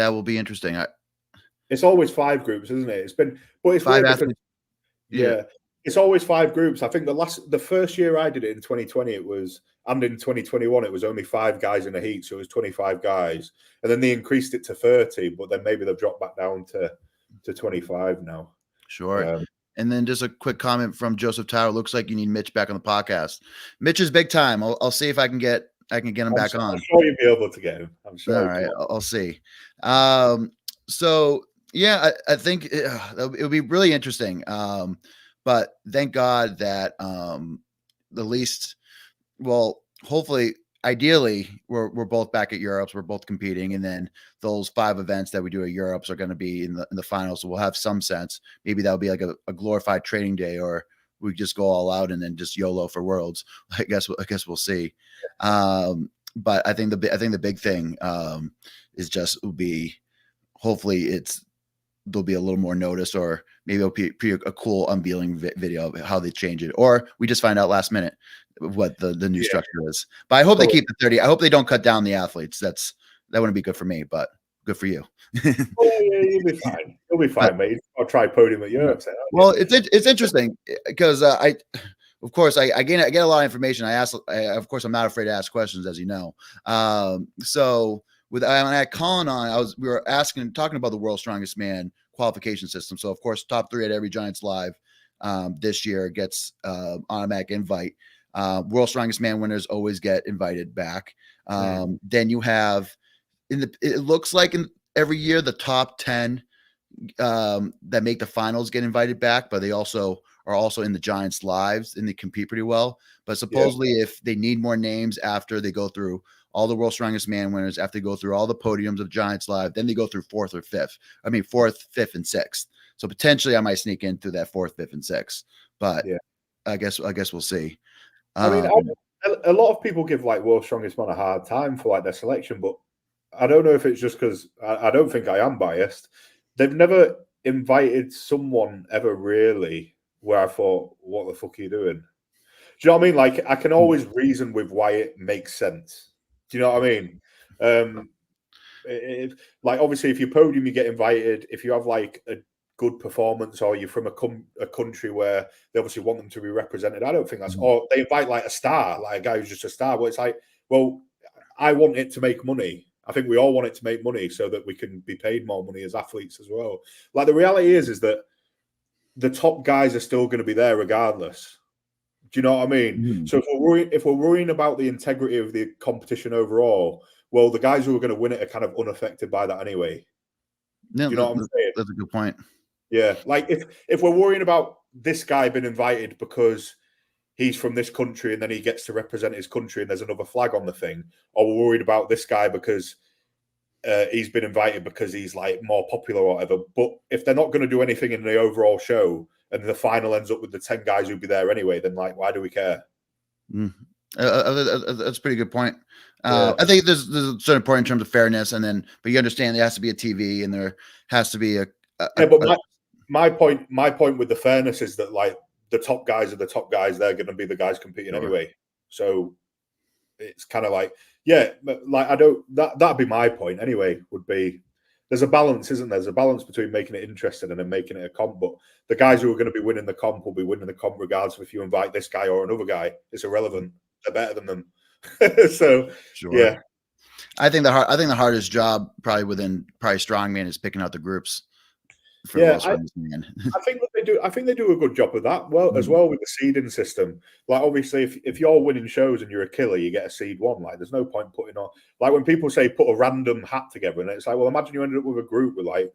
will be interesting. It's always 5 groups, isn't it? But it's 5 weird because athletes. Yeah. it's always 5 groups. I think the first year I did it in 2020, and in 2021 it was only 5 guys in a heat, so it was 25 guys, and then they increased it to 30, but then maybe they've dropped back down to 25 now. Sure. And then just a quick comment from Joseph Tower. Looks like you need Mitch back on the podcast. Mitch is big time. I'll see if I can get him back on. I'm sure you'll be able to get him. I'm sure. All right, I'll see. So yeah, I think it would be really interesting. But thank God that the least, well, hopefully, ideally, we're both back at Europe's. We're both competing, and then those 5 events that we do at Europe's are going to be in the finals. So we'll have some sense. Maybe that'll be like a glorified training day, or we just go all out and then just YOLO for Worlds. I guess we'll see. But I think the big thing is just will be, hopefully there'll be a little more notice, or maybe it'll be a cool unveiling video of how they change it, or we just find out last minute what the new structure is. But I hope they keep the 30. I hope they don't cut down the athletes. That wouldn't be good for me, but good for you. You'll be fine. You'll be fine, mate. I'll try podium at Europe. Well, it's interesting because I get a lot of information. Of course, I'm not afraid to ask questions, as you know. So when I had Colin on, we were talking about the World's Strongest Man qualification system. So of course, top 3 at every Giants Live this year gets automatic invite. World's Strongest Man winners always get invited back. Then you have it looks like in every year the top 10 that make the finals get invited back, but they also are in the Giants Lives and they compete pretty well. But supposedly if they need more names after they go through all the World's Strongest Man winners, after they go through all the podiums of Giants Live, then they go through 4th, 5th, and 6th. So potentially I might sneak in through that 4th, 5th, and 6th. But I guess we'll see. I mean, a lot of people give like World's Strongest Man a hard time for like their selection, but I don't know if it's just because I don't think I am biased. They've never invited someone ever really where I thought, what the fuck are you doing? Do you know what I mean? Like, I can always reason with why it makes sense. Do you know what I mean? Like, obviously, if you podium, you get invited. If you have like a good performance, or you're from a country where they obviously want them to be represented, I don't think that's or they invite like a star, like a guy who's just a star. But it's like, well, I want it to make money. I think we all want it to make money so that we can be paid more money as athletes as well. Like, the reality is that the top guys are still going to be there regardless. Do you know what I mean? So if we're worrying about the integrity of the competition overall, well, the guys who are going to win it are kind of unaffected by that anyway. Yeah, do you know what I'm saying? That's a good point. Yeah, like if we're worrying about this guy being invited because he's from this country and then he gets to represent his country and there's another flag on the thing, or we're worried about this guy because he's been invited because he's like more popular or whatever. But if they're not going to do anything in the overall show and the final ends up with the 10 guys who'd be there anyway, then like, why do we care? That's a pretty good point. I think there's a certain point in terms of fairness, but you understand there has to be a TV and there has to be my point with the fairness is that like the top guys are the top guys. They're going to be the guys competing anyway. So it's kind of like, that'd be my point anyway, would be there's a balance, isn't there? There's a balance between making it interesting and then making it a comp. But the guys who are going to be winning the comp will be winning the comp regardless of if you invite this guy or another guy. It's irrelevant. They're better than them. So, yeah. I think the hardest job probably within Strongman is picking out the groups. I think they do a good job of that. Well, as well with the seeding system. Like, obviously, if you're winning shows and you're a killer, you get a seed 1. Like, there's no point putting on, like, when people say put a random hat together, and it's like, well, imagine you ended up with a group with like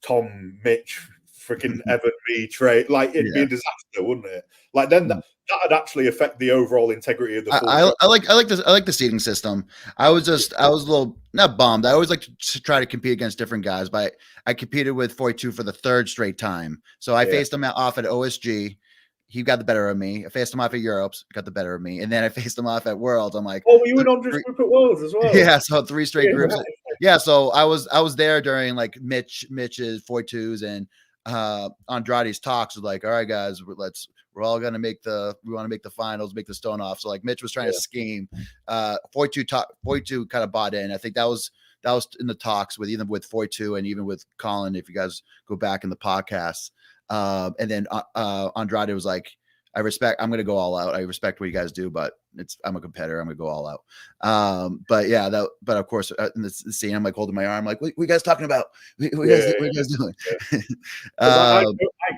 Tom, Mitch, freaking Evan, me, Trey. Like, it'd be a disaster, wouldn't it? Like, then that'd actually affect the overall integrity of the full I like the seeding system. I was a little not bummed. I always like to try to compete against different guys, but I competed with 42 for the 3rd straight time. So I faced him off at OSG. He got the better of me. I faced him off at Europe's, got the better of me, and then I faced him off at Worlds. I'm like, oh, were you in Andre's group at Worlds as well? Yeah, so 3 straight groups. Right. Yeah, so I was there during like Mitch's 42s and Andrade's talks. Was like, all right, guys, We're all going to we want to make the finals, make the stone off. So like Mitch was trying to scheme. 42 kind of bought in. I think that was in the talks with 42 and even with Colin, if you guys go back in the podcast. And then Andrade was like, I'm going to go all out. I respect what you guys do, but I'm a competitor. I'm going to go all out. But yeah, but of course, in the scene, I'm like holding my arm, like, what you guys talking about? What you guys doing? I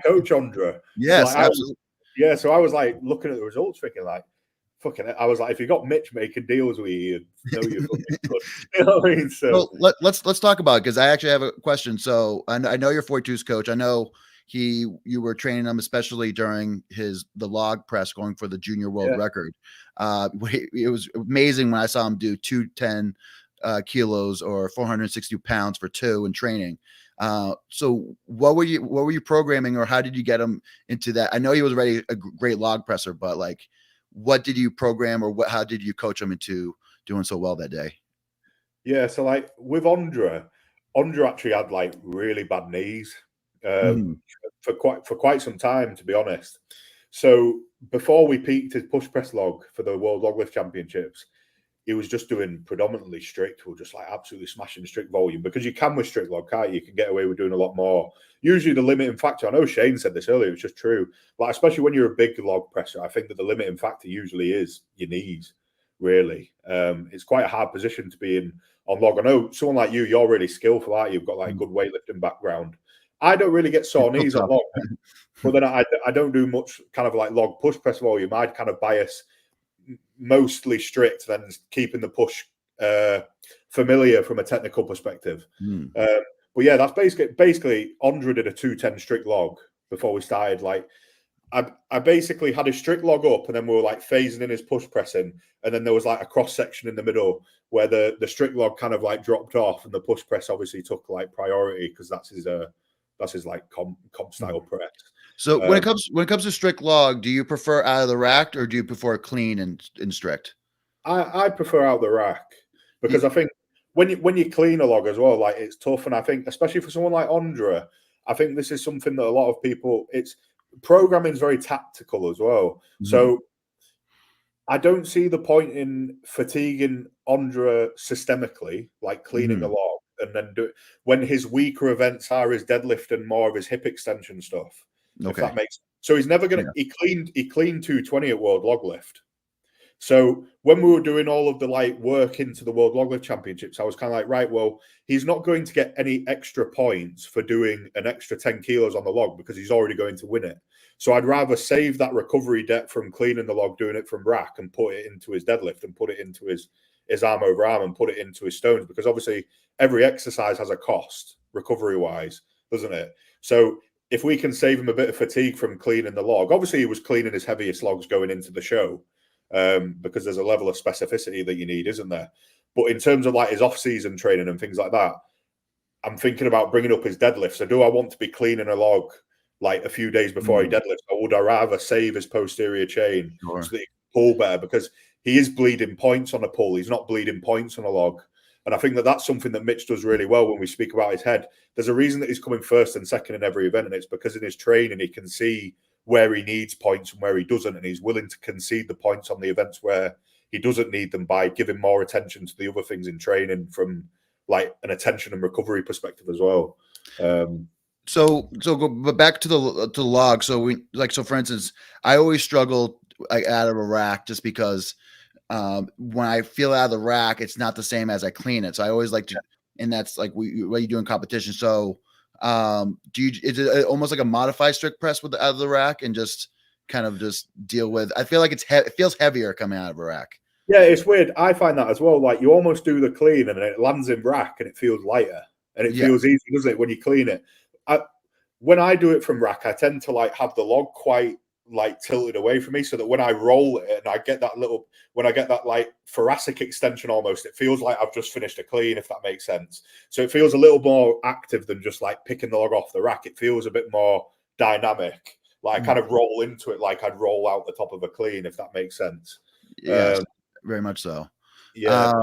coach Andra. Yes, so absolutely. So I was like looking at the results, thinking like, fucking it. I was like, if you got Mitch making deals with you, know you're fucking good. You know what I mean? So let's talk about it, because I actually have a question. So I know you're 42's coach. I know you were training him, especially during the log press going for the junior world record. It was amazing when I saw him do 210 kilos or 460 pounds for 2 in training. So what were you programming, or how did you get him into that? I know he was already a great log presser, but like, what did you program, or how did you coach him into doing so well that day? Yeah, so like with Andra actually had like really bad knees for quite some time, to be honest. So before we peaked his push press log for the World Log Lift Championships, he was just doing predominantly strict, or just like absolutely smashing strict volume, because you can with strict log, can't you? You can get away with doing a lot more. Usually the limiting factor, I know Shane said this earlier, it's just true. Like, especially when you're a big log presser, I think that the limiting factor usually is your knees, really. It's quite a hard position to be in on log. I know someone like you're really skillful, aren't you? You've got like a good weightlifting background. I don't really get sore knees on log, but then I don't do much kind of like log push press volume. I'd kind of bias mostly strict, then keeping the push familiar from a technical perspective. But yeah, that's basically Andra did a 210 strict log before we started. Like, I basically had a strict log up, and then we were like phasing in his push pressing, and then there was like a cross section in the middle where the strict log kind of like dropped off, and the push press obviously took like priority, because that's his like comp style press. So when it comes to strict log, do you prefer out of the rack, or do you prefer clean and strict? I prefer out the rack, because I think when you clean a log as well, like, it's tough. And I think especially for someone like Andra, I think this is something that a lot of people, programming is very tactical as well. So I don't see the point in fatiguing Andra systemically, like cleaning a log, and then when his weaker events are his deadlift and more of his hip extension stuff. Okay. If that makes sense. So he's never gonna he cleaned 220 at World Log Lift. So when we were doing all of the like work into the World Log Lift Championships, I was kind of like, right, well, he's not going to get any extra points for doing an extra 10 kilos on the log, because he's already going to win it. So I'd rather save that recovery debt from cleaning the log, doing it from rack, and put it into his deadlift, and put it into his arm over arm, and put it into his stones, because obviously every exercise has a cost recovery wise, doesn't it? So if we can save him a bit of fatigue from cleaning the log, obviously he was cleaning his heaviest logs going into the show, because there's a level of specificity that you need, isn't there? But in terms of like his off-season training and things like that, I'm thinking about bringing up his deadlift. So do I want to be cleaning a log like a few days before he deadlifts, or would I rather save his posterior chain so that he can pull better? Because he is bleeding points on a pull. He's not bleeding points on a log. And I think that that's something that Mitch does really well when we speak about his head. There's a reason that he's coming first and second in every event, and it's because in his training he can see where he needs points and where he doesn't, and he's willing to concede the points on the events where he doesn't need them by giving more attention to the other things in training from like an attention and recovery perspective as well. But back to the log. So so for instance, I always struggle like out of a rack, just because when I feel out of the rack, it's not the same as I clean it. So I always like to, and that's like what you do in competition. So is it almost like a modified strict press with out of the rack, and just kind of just deal with? I feel like it feels heavier coming out of a rack. Yeah, it's weird. I find that as well. Like, you almost do the clean and it lands in rack and it feels lighter, and it feels easy, doesn't it, when you clean it? When I do it from rack, I tend to like have the log quite like tilted away from me, so that when I roll it and I get that like thoracic extension almost, it feels like I've just finished a clean, if that makes sense. So it feels a little more active than just like picking the log off the rack. It feels a bit more dynamic. Like I kind of roll into it like I'd roll out the top of a clean, if that makes sense. Yes, very much so. Yeah.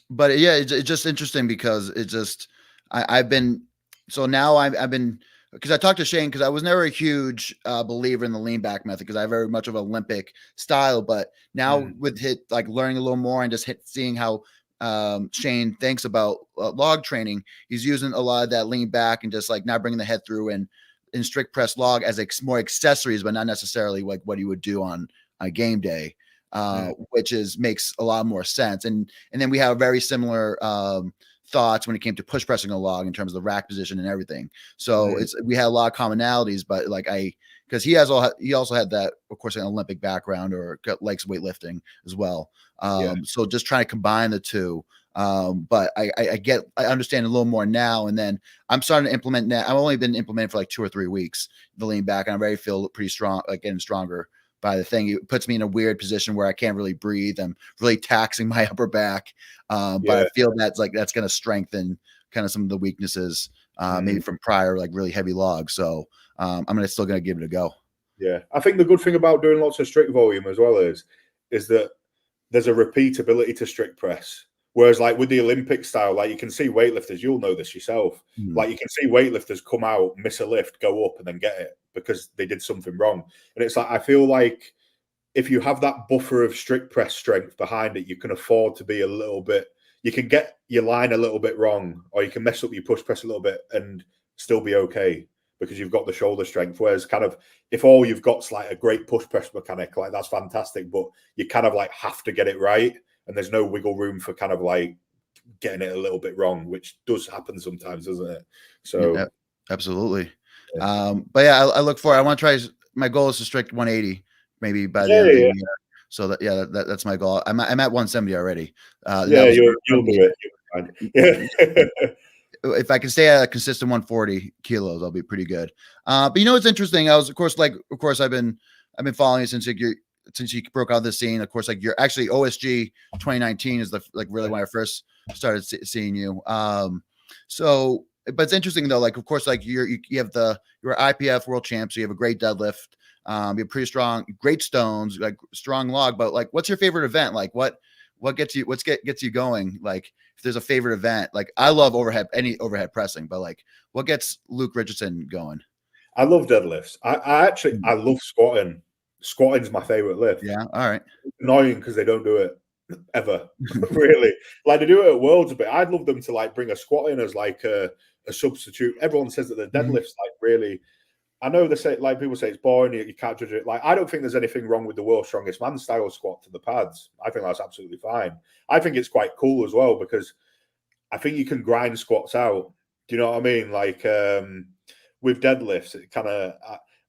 But yeah, it's just interesting, because it just I've been because I talked to Shane, because I was never a huge believer in the lean back method, because I have very much of Olympic style. But now with like learning a little more and just seeing how Shane thinks about log training, he's using a lot of that lean back and just like not bringing the head through and in strict press log as more accessories, but not necessarily like what you would do on a game day, which makes a lot more sense. And then we have very similar thoughts when it came to push pressing a log in terms of the rack position and everything. So we had a lot of commonalities, but like because he also had that, of course, an Olympic background or likes weightlifting as well. So just trying to combine the two. But I understand a little more now. And then I'm starting to implement now. I've only been implementing for like 2 or 3 weeks, the lean back, and I already feel pretty strong, like getting stronger by the thing. It puts me in a weird position where I can't really breathe. I'm really taxing my upper back. But I feel that's going to strengthen kind of some of the weaknesses, maybe from prior, like really heavy logs. So I'm still going to give it a go. Yeah. I think the good thing about doing lots of strict volume as well is that there's a repeatability to strict press. Whereas like with the Olympic style, like you can see weightlifters, you'll know this yourself. Like you can see weightlifters come out, miss a lift, go up and then get it because they did something wrong. And it's like, I feel like if you have that buffer of strict press strength behind it, you can afford to be a little bit, you can get your line a little bit wrong, or you can mess up your push press a little bit and still be okay because you've got the shoulder strength. Whereas kind of if all you've got's like a great push press mechanic, like that's fantastic, but you kind of like have to get it right. And there's no wiggle room for kind of like getting it a little bit wrong, which does happen sometimes, doesn't it? So yeah, absolutely. But yeah, I look for, I want to try, my goal is to strict 180 maybe by the end of the year. So that's my goal. I'm at 170 already. You'll do it. If I can stay at a consistent 140 kilos, I'll be pretty good. But it's interesting. Of course, I've been following you since you broke out this scene. Of course, like you're actually OSG 2019 is really when I first started seeing you. So, but it's interesting though. Like, of course, like you have you're IPF world champ, so you have a great deadlift. You're pretty strong, great stones, like strong log. But like, what's your favorite event? Like, what gets you going? Like, if there's a favorite event, like I love any overhead pressing, but like, what gets Luke Richardson going? I love deadlifts. I love squatting. Squatting's my favorite lift. Yeah. All right. It's annoying because they don't do it ever. Really. Like they do it at Worlds a bit. I'd love them to like bring a squat in as like a substitute. Everyone says that the deadlift's like really, I know they say, like people say it's boring, you can't judge it. Like I don't think there's anything wrong with the world's strongest man style squat to the pads. I think that's absolutely fine. I think it's quite cool as well because I think you can grind squats out. Do you know what I mean? Like with deadlifts, it kind of,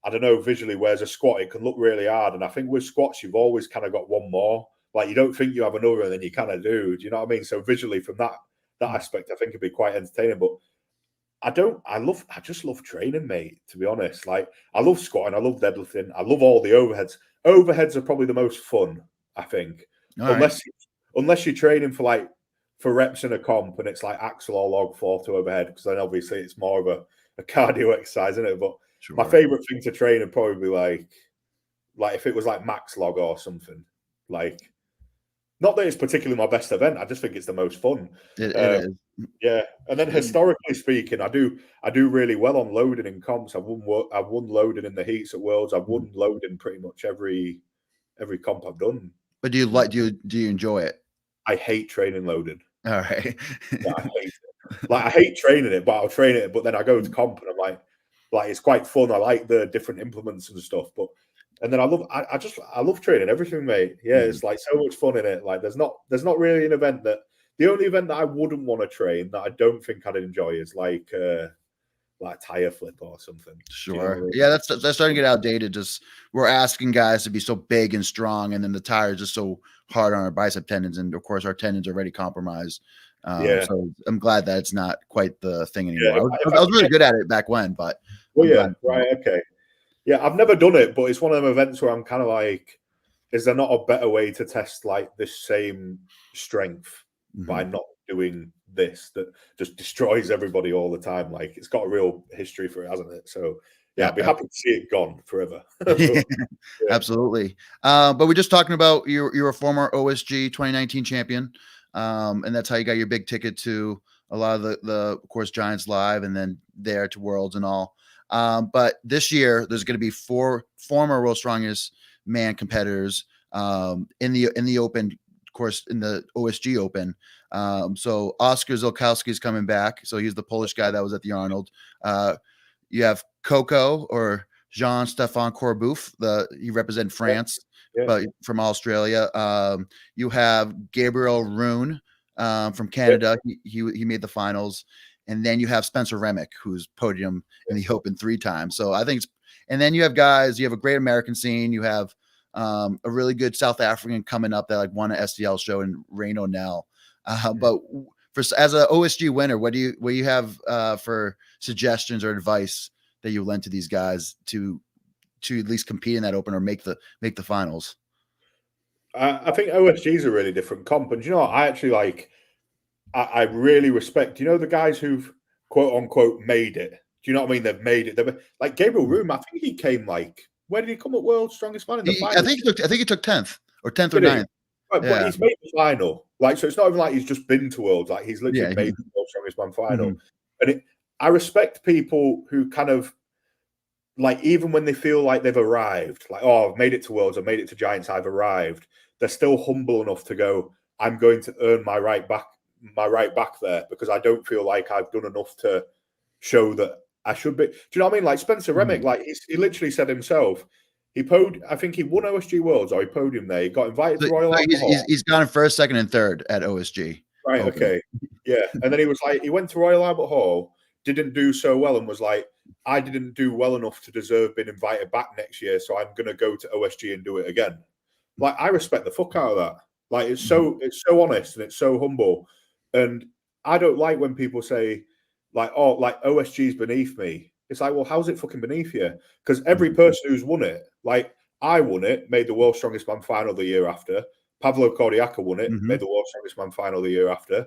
I don't know, visually, whereas a squat, it can look really hard. And I think with squats, you've always kind of got one more. Like you don't think you have another, and then you kind of do. Do you know what I mean? So visually, from that aspect, I think it'd be quite entertaining. But I just love training, mate, to be honest. Like I love squatting, I love deadlifting, I love all the overheads. Overheads are probably the most fun, I think. Unless you're training for reps in a comp and it's like axle or log 4 to overhead, because then obviously it's more of a cardio exercise, isn't it? But my favorite thing to train would probably be like if it was like max log or something. Like, not that it's particularly my best event, I just think it's the most fun. It is. Yeah, and then historically speaking, I do really well on loading in comps. I've won loading in the heats at Worlds. I've won loading pretty much every comp I've done. But do you enjoy it? I hate training loading. All right. Yeah, I hate it. Like I hate training it, but I'll train it. But then I go to comp and I'm like it's quite fun. I like the different implements and stuff. But and then I love training everything, mate. Yeah, it's like so much fun in it. Like there's not really an event that. The only event that I wouldn't want to train that I don't think I'd enjoy is like tire flip or something. Sure. You know what I mean? Yeah, that's starting to get outdated. Just we're asking guys to be so big and strong, and then the tire is just so hard on our bicep tendons, and of course our tendons are already compromised. So I'm glad that it's not quite the thing anymore. Yeah, I was really good at it back when, but okay. Yeah, I've never done it, but it's one of them events where I'm kind of like, is there not a better way to test like this same strength by not doing this that just destroys everybody all the time? Like it's got a real history for it, hasn't it? So yeah, I'd be happy to see it gone forever. Absolutely. But we're just talking about you're a former OSG 2019 champion, and that's how you got your big ticket to a lot of the of course Giants Live and then there to Worlds and all. But this year, there's going to be 4 former World's Strongest Man competitors in the Open, of course, in the OSG Open. So Oscar Zolkowski is coming back. So he's the Polish guy that was at the Arnold. You have Coco or Jean-Stéphane Corbouf. He represents France, but from Australia. You have Gabriel Rune from Canada. He made the finals. And then you have Spencer Remick, who's podium in the Open 3 times. So I think and then you have guys, you have a great American scene. You have a really good South African coming up that won an SDL show in Rain O'Neill. But as an OSG winner, what do you have for suggestions or advice that you lend to these guys to at least compete in that Open or make the finals? I think OSG is a really different comp, and you know what? I actually I really respect, the guys who've quote unquote made it. Do you know what I mean? They've made it. Like Gabriel Room, I think he came where did he come at World's Strongest Man in the final? I think he took 10th or 9th. Right, but he's made the final. So it's not even like he's just been to Worlds. Like he's literally made the World's Strongest Man final. And I respect people who kind of even when they feel like they've arrived, I've made it to Worlds, I've made it to Giants, I've arrived. They're still humble enough to go, I'm going to earn my right back there because I don't feel like I've done enough to show that I should be. Do you know what I mean? Like Spencer Remick, he literally said himself, I think he won OSG Worlds or he podiumed there. He got invited to Royal Albert Hall. He's gone first, second, and third at OSG. Right, Open. Okay. Yeah. And then he went to Royal Albert Hall, didn't do so well and was like, I didn't do well enough to deserve being invited back next year, so I'm going to go to OSG and do it again. I respect the fuck out of that. It's so honest and it's so humble. And I don't like when people say, OSG's beneath me. It's like, well, how's it fucking beneath you? Because every person who's won it, I won it, made the World's Strongest Man final the year after. Pavlo Kordiaka won it, made the World's Strongest Man final the year after.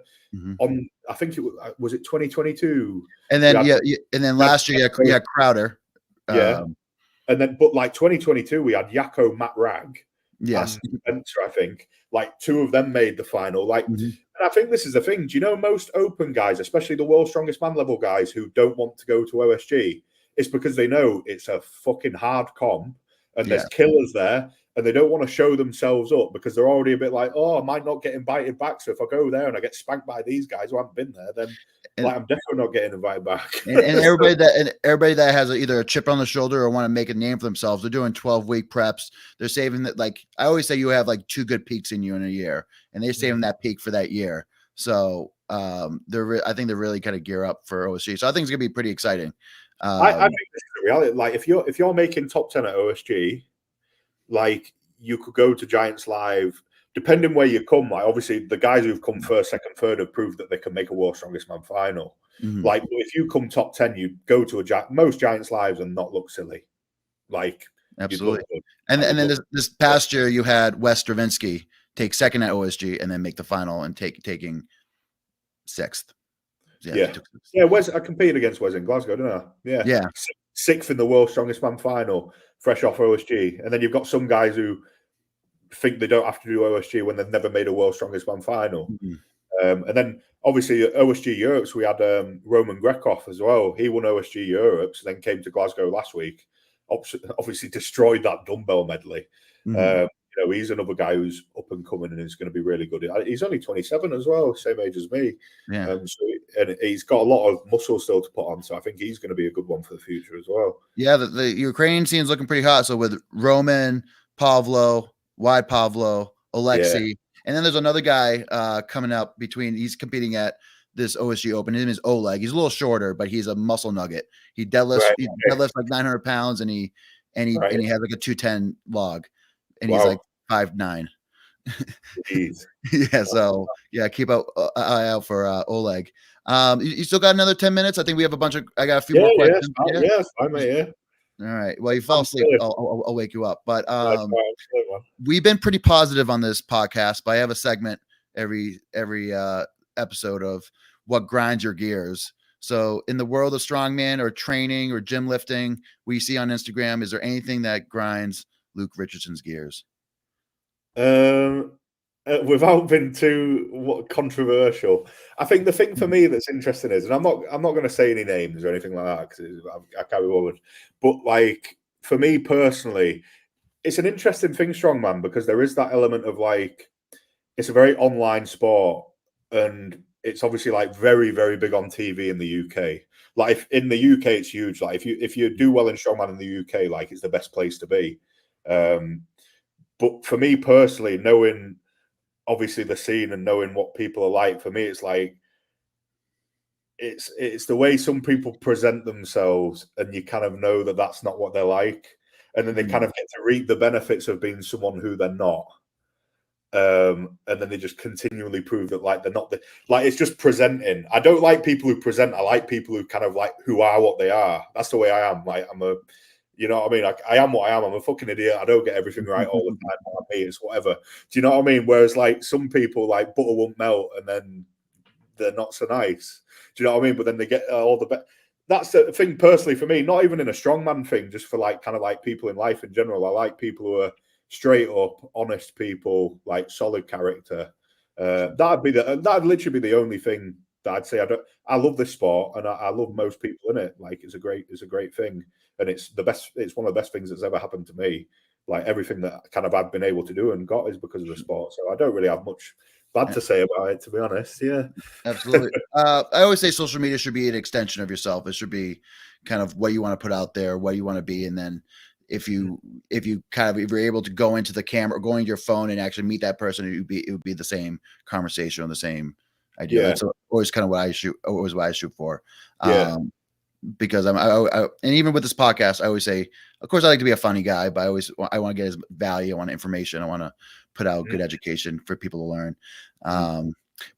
I think it was it 2022. And then and then last year you had Crowder. And then 2022 we had Yako, Matt Ragg. Yes. And Spencer, I think. 2 of them made the final. And I think this is the thing. Do you know most Open guys, especially the World's Strongest Man level guys who don't want to go to OSG, it's because they know it's a fucking hard comp and there's killers there and they don't want to show themselves up because they're already a bit like, I might not get invited back. So if I go there and I get spanked by these guys who haven't been there, then I'm definitely not getting invited back. and everybody that has either a chip on the shoulder or want to make a name for themselves, they're doing 12-week preps. They're saving that. I always say, you have 2 good peaks in you in a year, and they're saving that peak for that year. So I think they're really kind of gear up for OSG. So I think it's gonna be pretty exciting. I think this is the reality. If you're making top 10 at OSG, you could go to Giants Live. Depending where you come, obviously the guys who've come first, second, third have proved that they can make a World's Strongest Man final. If you come top 10, you go to most Giants Lives and not look silly. Absolutely. And then this past year you had Wes Stravinsky take second at OSG and then make the final and taking 6th. Wes, I competed against Wes in Glasgow, didn't I? Yeah. 6th in the World's Strongest Man final, fresh off OSG. And then you've got some guys who think they don't have to do OSG when they've never made a World's Strongest Man final. And then obviously at OSG Europes, we had Roman Grekov as well. He won OSG Europes, then came to Glasgow last week. Obviously destroyed that dumbbell medley. He's another guy who's up and coming and is going to be really good. He's only 27 as well, same age as me. And he's got a lot of muscle still to put on, so I think he's going to be a good one for the future as well. Yeah, the Ukrainian scene's looking pretty hot. So with Roman, Pavlo, Wide Pavlo, Alexei, and then there's another guy coming up he's competing at this OSG Open. His name is Oleg. He's a little shorter, but he's a muscle nugget. He deadlifts 900 pounds, and he has a 210 log, and he's 5'9". So keep an eye out for Oleg. You still got another 10 minutes? I think we have I got a few more questions. Fine, mate, All right. Well, you fall asleep. I'll wake you up. But we've been pretty positive on this podcast, but I have a segment every episode of what grinds your gears. So in the world of strongman or training or gym lifting, we see on Instagram, is there anything that grinds Luke Richardson's gears? without being too controversial, I think the thing for me that's interesting is, and I'm not going to say any names or anything like that because I can't be bothered. But like for me personally, it's an interesting thing, strongman, because there is that element of like it's a very online sport, and it's obviously like very, very big on TV in the UK. Like in the UK, it's huge. Like if you do well in strongman in the UK, like it's the best place to be. But for me personally, knowing obviously the scene and knowing what people are like, for me, it's like it's the way some people present themselves, and you kind of know that that's not what they're like, and then they kind of get to reap the benefits of being someone who they're not. And then they just continually prove that like they're not like it's just presenting. I don't like people who present. I like people who kind of like who are what they are. That's the way I am. Like you know what I mean? Like I am what I am. I'm a fucking idiot. I don't get everything right all the time. It's whatever. Do you know what I mean? Whereas like some people like butter won't melt, and then they're not so nice. Do you know what I mean? But then they get all the best. That's the thing personally for me. Not even in a strongman thing. Just for like kind of like people in life in general. I like people who are straight up, honest people, like solid character. That'd literally be the only thing that I'd say. I love this sport, and I love most people in it. Like it's a great thing, and it's the best. It's one of the best things that's ever happened to me. Like everything that kind of I've been able to do and got is because of the sport. So I don't really have much bad to say about it, to be honest. Yeah, absolutely. I always say social media should be an extension of yourself. It should be kind of what you want to put out there, what you want to be, and then if you're able to go into the camera or go into your phone and actually meet that person, it would be the same conversation or the same idea. Yeah. That's always kind of what I shoot for. Yeah. Because and even with this podcast, I always say, of course, I like to be a funny guy, but I want to get his value. I want information. I want to put out good education for people to learn.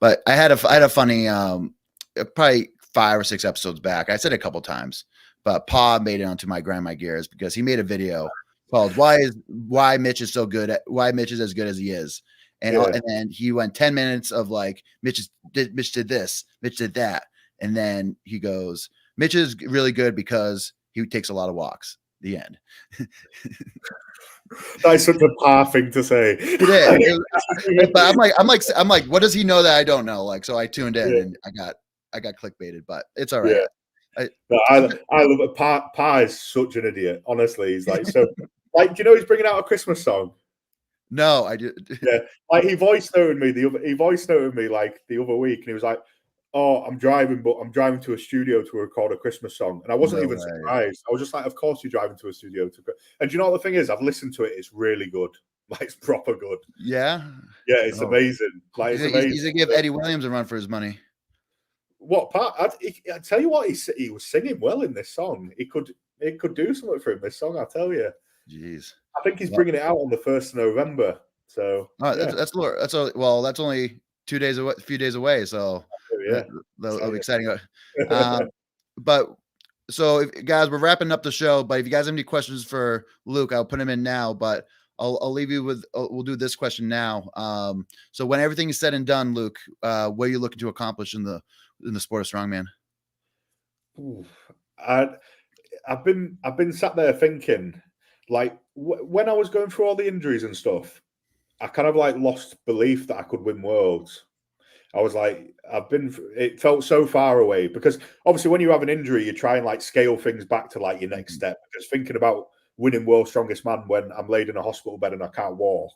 But I had a funny, probably 5 or 6 episodes back. I said it a couple times, but Pa made it onto my grind my gears because he made a video called why Mitch is so good at why Mitch is as good as he is. And then he went 10 minutes of like Mitch did this, Mitch did that. And then he goes, Mitch is really good because he takes a lot of walks. The end. That's such a Pa thing to say. But I'm like, what does he know that I don't know? Like, so I tuned in and I got clickbaited, but it's all right. Yeah. I love it. Pa is such an idiot. Honestly, he's like so. Like, do you know he's bringing out a Christmas song? No, I did. Yeah, like he voice noted me like the other week, and he was like, "Oh, I'm driving to a studio to record a Christmas song," and I wasn't even surprised. I was just like, "Of course you're driving to a studio to." And do you know what the thing is? I've listened to it. It's really good. Like it's proper good. Yeah. Yeah, it's amazing. Like it's amazing. He's gonna give Eddie Williams a run for his money. What part? I tell you what, he was singing well in this song. It could do something for him. This song, I tell you. Jeez. I think he's bringing it out on the 1st of November. So that's only a few days away. So that'll be exciting. But so guys, we're wrapping up the show. But if you guys have any questions for Luke, I'll put them in now. But I'll leave you with we'll do this question now. So when everything is said and done, Luke, what are you looking to accomplish in the sport of strongman? I've been sat there thinking, like when I was going through all the injuries and stuff, I kind of like lost belief that I could win worlds. I was like, it felt so far away because obviously when you have an injury, you try and like scale things back to like your next step. Because thinking about winning world's strongest man when I'm laid in a hospital bed and I can't walk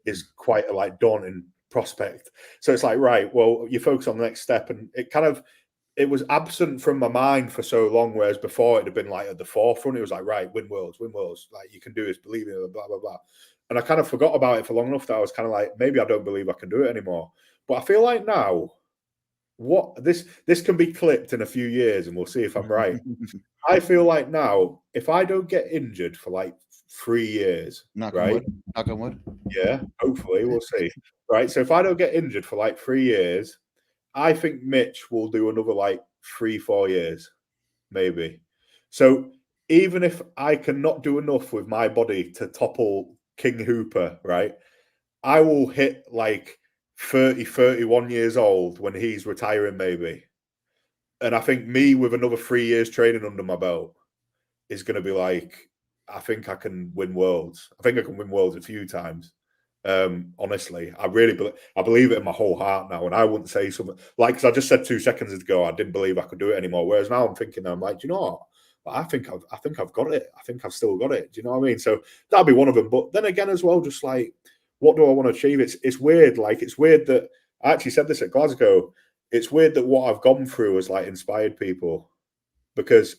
is quite a like daunting prospect. So it's like, right, well, you focus on the next step, and it was absent from my mind for so long, whereas before it had been like at the forefront. It was like, right, win worlds, like you can do this, believe in it, blah blah blah. And I kind of forgot about it for long enough that I was kind of like, maybe I don't believe I can do it anymore. But I feel like now, this can be clipped in a few years, and we'll see if I'm right. I feel like now, if I don't get injured for like 3 years, knock right? On wood. Yeah, hopefully we'll see. Right. So if I don't get injured for like 3 years, I think Mitch will do another like 3-4 years, maybe. So even if I cannot do enough with my body to topple King Hooper, right, I will hit like 30, 31 years old when he's retiring, maybe. And I think me with another 3 years training under my belt is going to be like, I think I can win worlds. I think I can win worlds a few times. Honestly, I believe it in my whole heart now, and I wouldn't say something like, because I just said 2 seconds ago I didn't believe I could do it anymore. Whereas now I'm thinking, I'm like, do you know what? I think I've got it. I think I've still got it. Do you know what I mean? So that'd be one of them. But then again, as well, just like, what do I want to achieve? It's weird. Like, it's weird that I actually said this at Glasgow. It's weird that what I've gone through has like inspired people, because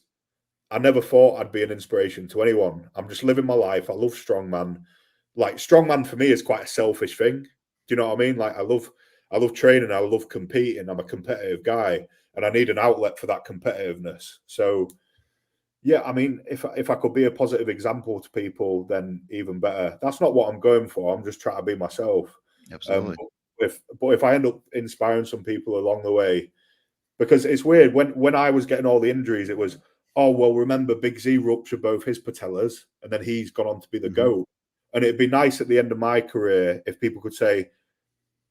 I never thought I'd be an inspiration to anyone. I'm just living my life. I love strongman. Like, strongman for me is quite a selfish thing. Do you know what I mean? Like, I love training. I love competing. I'm a competitive guy, and I need an outlet for that competitiveness. So, yeah, I mean, if I could be a positive example to people, then even better. That's not what I'm going for. I'm just trying to be myself. Absolutely. But if I end up inspiring some people along the way, because it's weird, when I was getting all the injuries, it was, oh well, remember Big Z ruptured both his patellas, and then he's gone on to be the GOAT. And it'd be nice at the end of my career if people could say,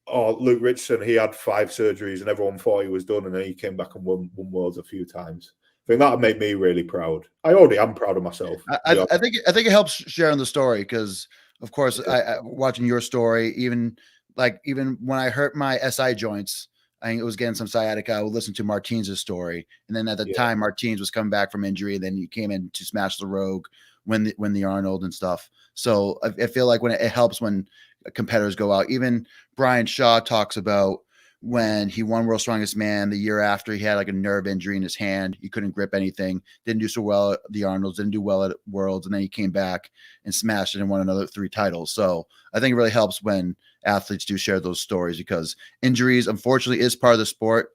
oh, Luke Richardson, he had 5 surgeries and everyone thought he was done, and then he came back and won worlds a few times. I think that made me really proud. I already am proud of myself. I think it helps sharing the story, because, of course, I watching your story, even when I hurt my SI joints, I think it was getting some sciatica, I would listen to Martinez's story, and then at the time Martinez was coming back from injury, and then you came in to smash the Rogue, win the Arnold and stuff. So I feel like when it helps when competitors go out. Even Brian Shaw talks about when he won World's Strongest Man the year after, he had like a nerve injury in his hand. He couldn't grip anything, didn't do so well at the Arnolds, didn't do well at Worlds. And then he came back and smashed it and won another 3 titles. So I think it really helps when athletes do share those stories, because injuries, unfortunately, is part of the sport.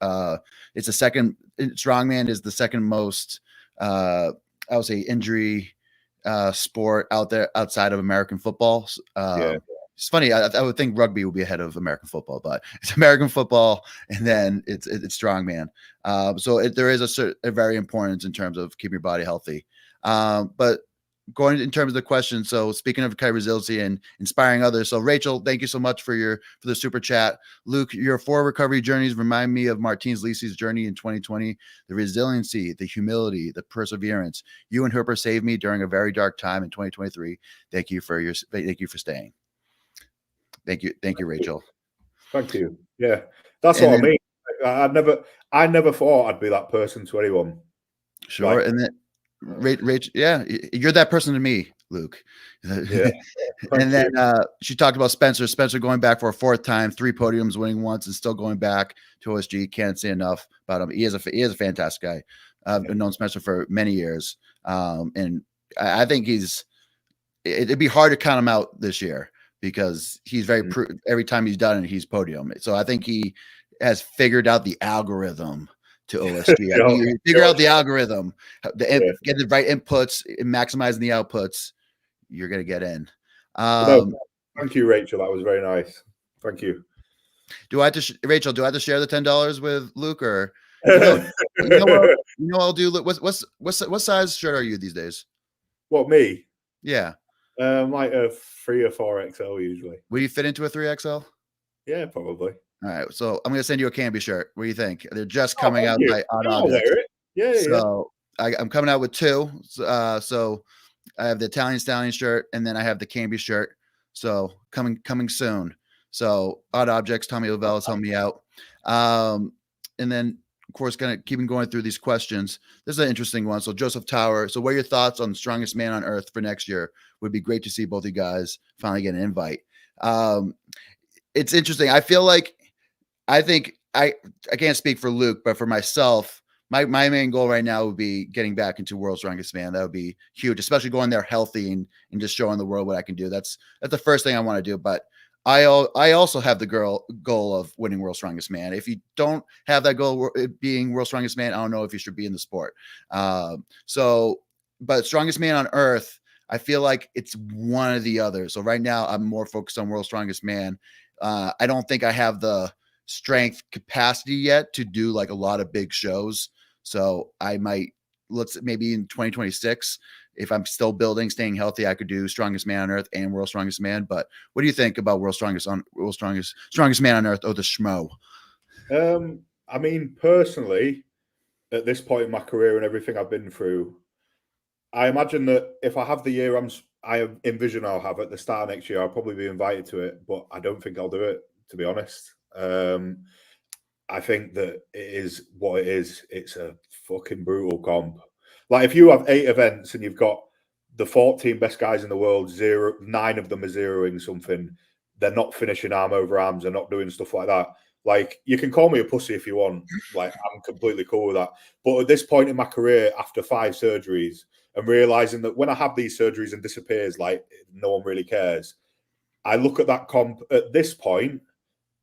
It's the second, strongman is the second most, I would say, injury sport out there outside of American football. It's funny. I would think rugby would be ahead of American football, but it's American football, and then it's strongman. So there is a very important in terms of keeping your body healthy. But going in terms of the question, so speaking of kind of resiliency and inspiring others, so Rachel, thank you so much for the super chat. Luke, your 4 recovery journeys remind me of Martinez Lisi's journey in 2020. The resiliency, the humility, the perseverance. You and Hooper saved me during a very dark time in 2023. Thank you for staying. Thank you, Rachel. Thank you. Yeah, that's what I mean. I never thought I'd be that person to anyone. Sure. And then Rachel, yeah, you're that person to me, Luke. Yeah. And then she talked about Spencer going back for a 4th time, 3 podiums, winning once, and still going back to OSG. Can't say enough about him. He is a fantastic guy. I've known Spencer for many years, and I think it'd be hard to count him out this year, because he's very every time he's done it, he's podium. So I think he has figured out the algorithm to OSG. You figure out the algorithm, get the right inputs, maximizing the outputs, you're gonna get in. Thank you, Rachel. That was very nice. Thank you. Rachel, do I have to share the $10 with Luke, or you know what I'll do? What size shirt are you these days? What, me? Yeah. Like a 3 or 4 XL usually. Will you fit into a 3XL? Yeah, probably. All right, so I'm going to send you a Canby shirt. What do you think? They're just coming out by Odd Objects. So I'm coming out with 2. So I have the Italian Stallion shirt, and then I have the Canby shirt. So coming soon. So Odd Objects, Tommy Lovell is helping me out. And then, of course, kind of keeping going through these questions. This is an interesting one. So Joseph Tower. So what are your thoughts on the strongest man on earth for next year? Would be great to see both you guys finally get an invite. It's interesting. I feel like, I think I can't speak for Luke, but for myself, my main goal right now would be getting back into World's Strongest Man. That would be huge, especially going there healthy and just showing the world what I can do. That's the first thing I want to do. But I also have the goal of winning World's Strongest Man. If you don't have that goal being World's Strongest Man, I don't know if you should be in the sport. But Strongest Man on Earth, I feel like it's one or the other. So right now I'm more focused on World's Strongest Man. I don't think I have the strength capacity yet to do like a lot of big shows. So I might, maybe in 2026, if I'm still building, staying healthy, I could do Strongest Man on Earth and World's Strongest Man. But what do you think about Strongest Man on Earth, or the Schmo? I mean, personally, at this point in my career and everything I've been through, I imagine that if I have the year I'm I envision I'll have at the start of next year. I'll probably be invited to it, but I don't think I'll do it, to be honest. I think that it is what it is. It's a fucking brutal comp. Like, if you have 8 events and you've got the 14 best guys in the world, 9 of them are zeroing something, they're not finishing arm over arms, they're not doing stuff like that. Like, you can call me a pussy if you want. Like, I'm completely cool with that. But at this point in my career, after 5 surgeries, and realizing that when I have these surgeries and disappears, like, no one really cares, I look at that comp at this point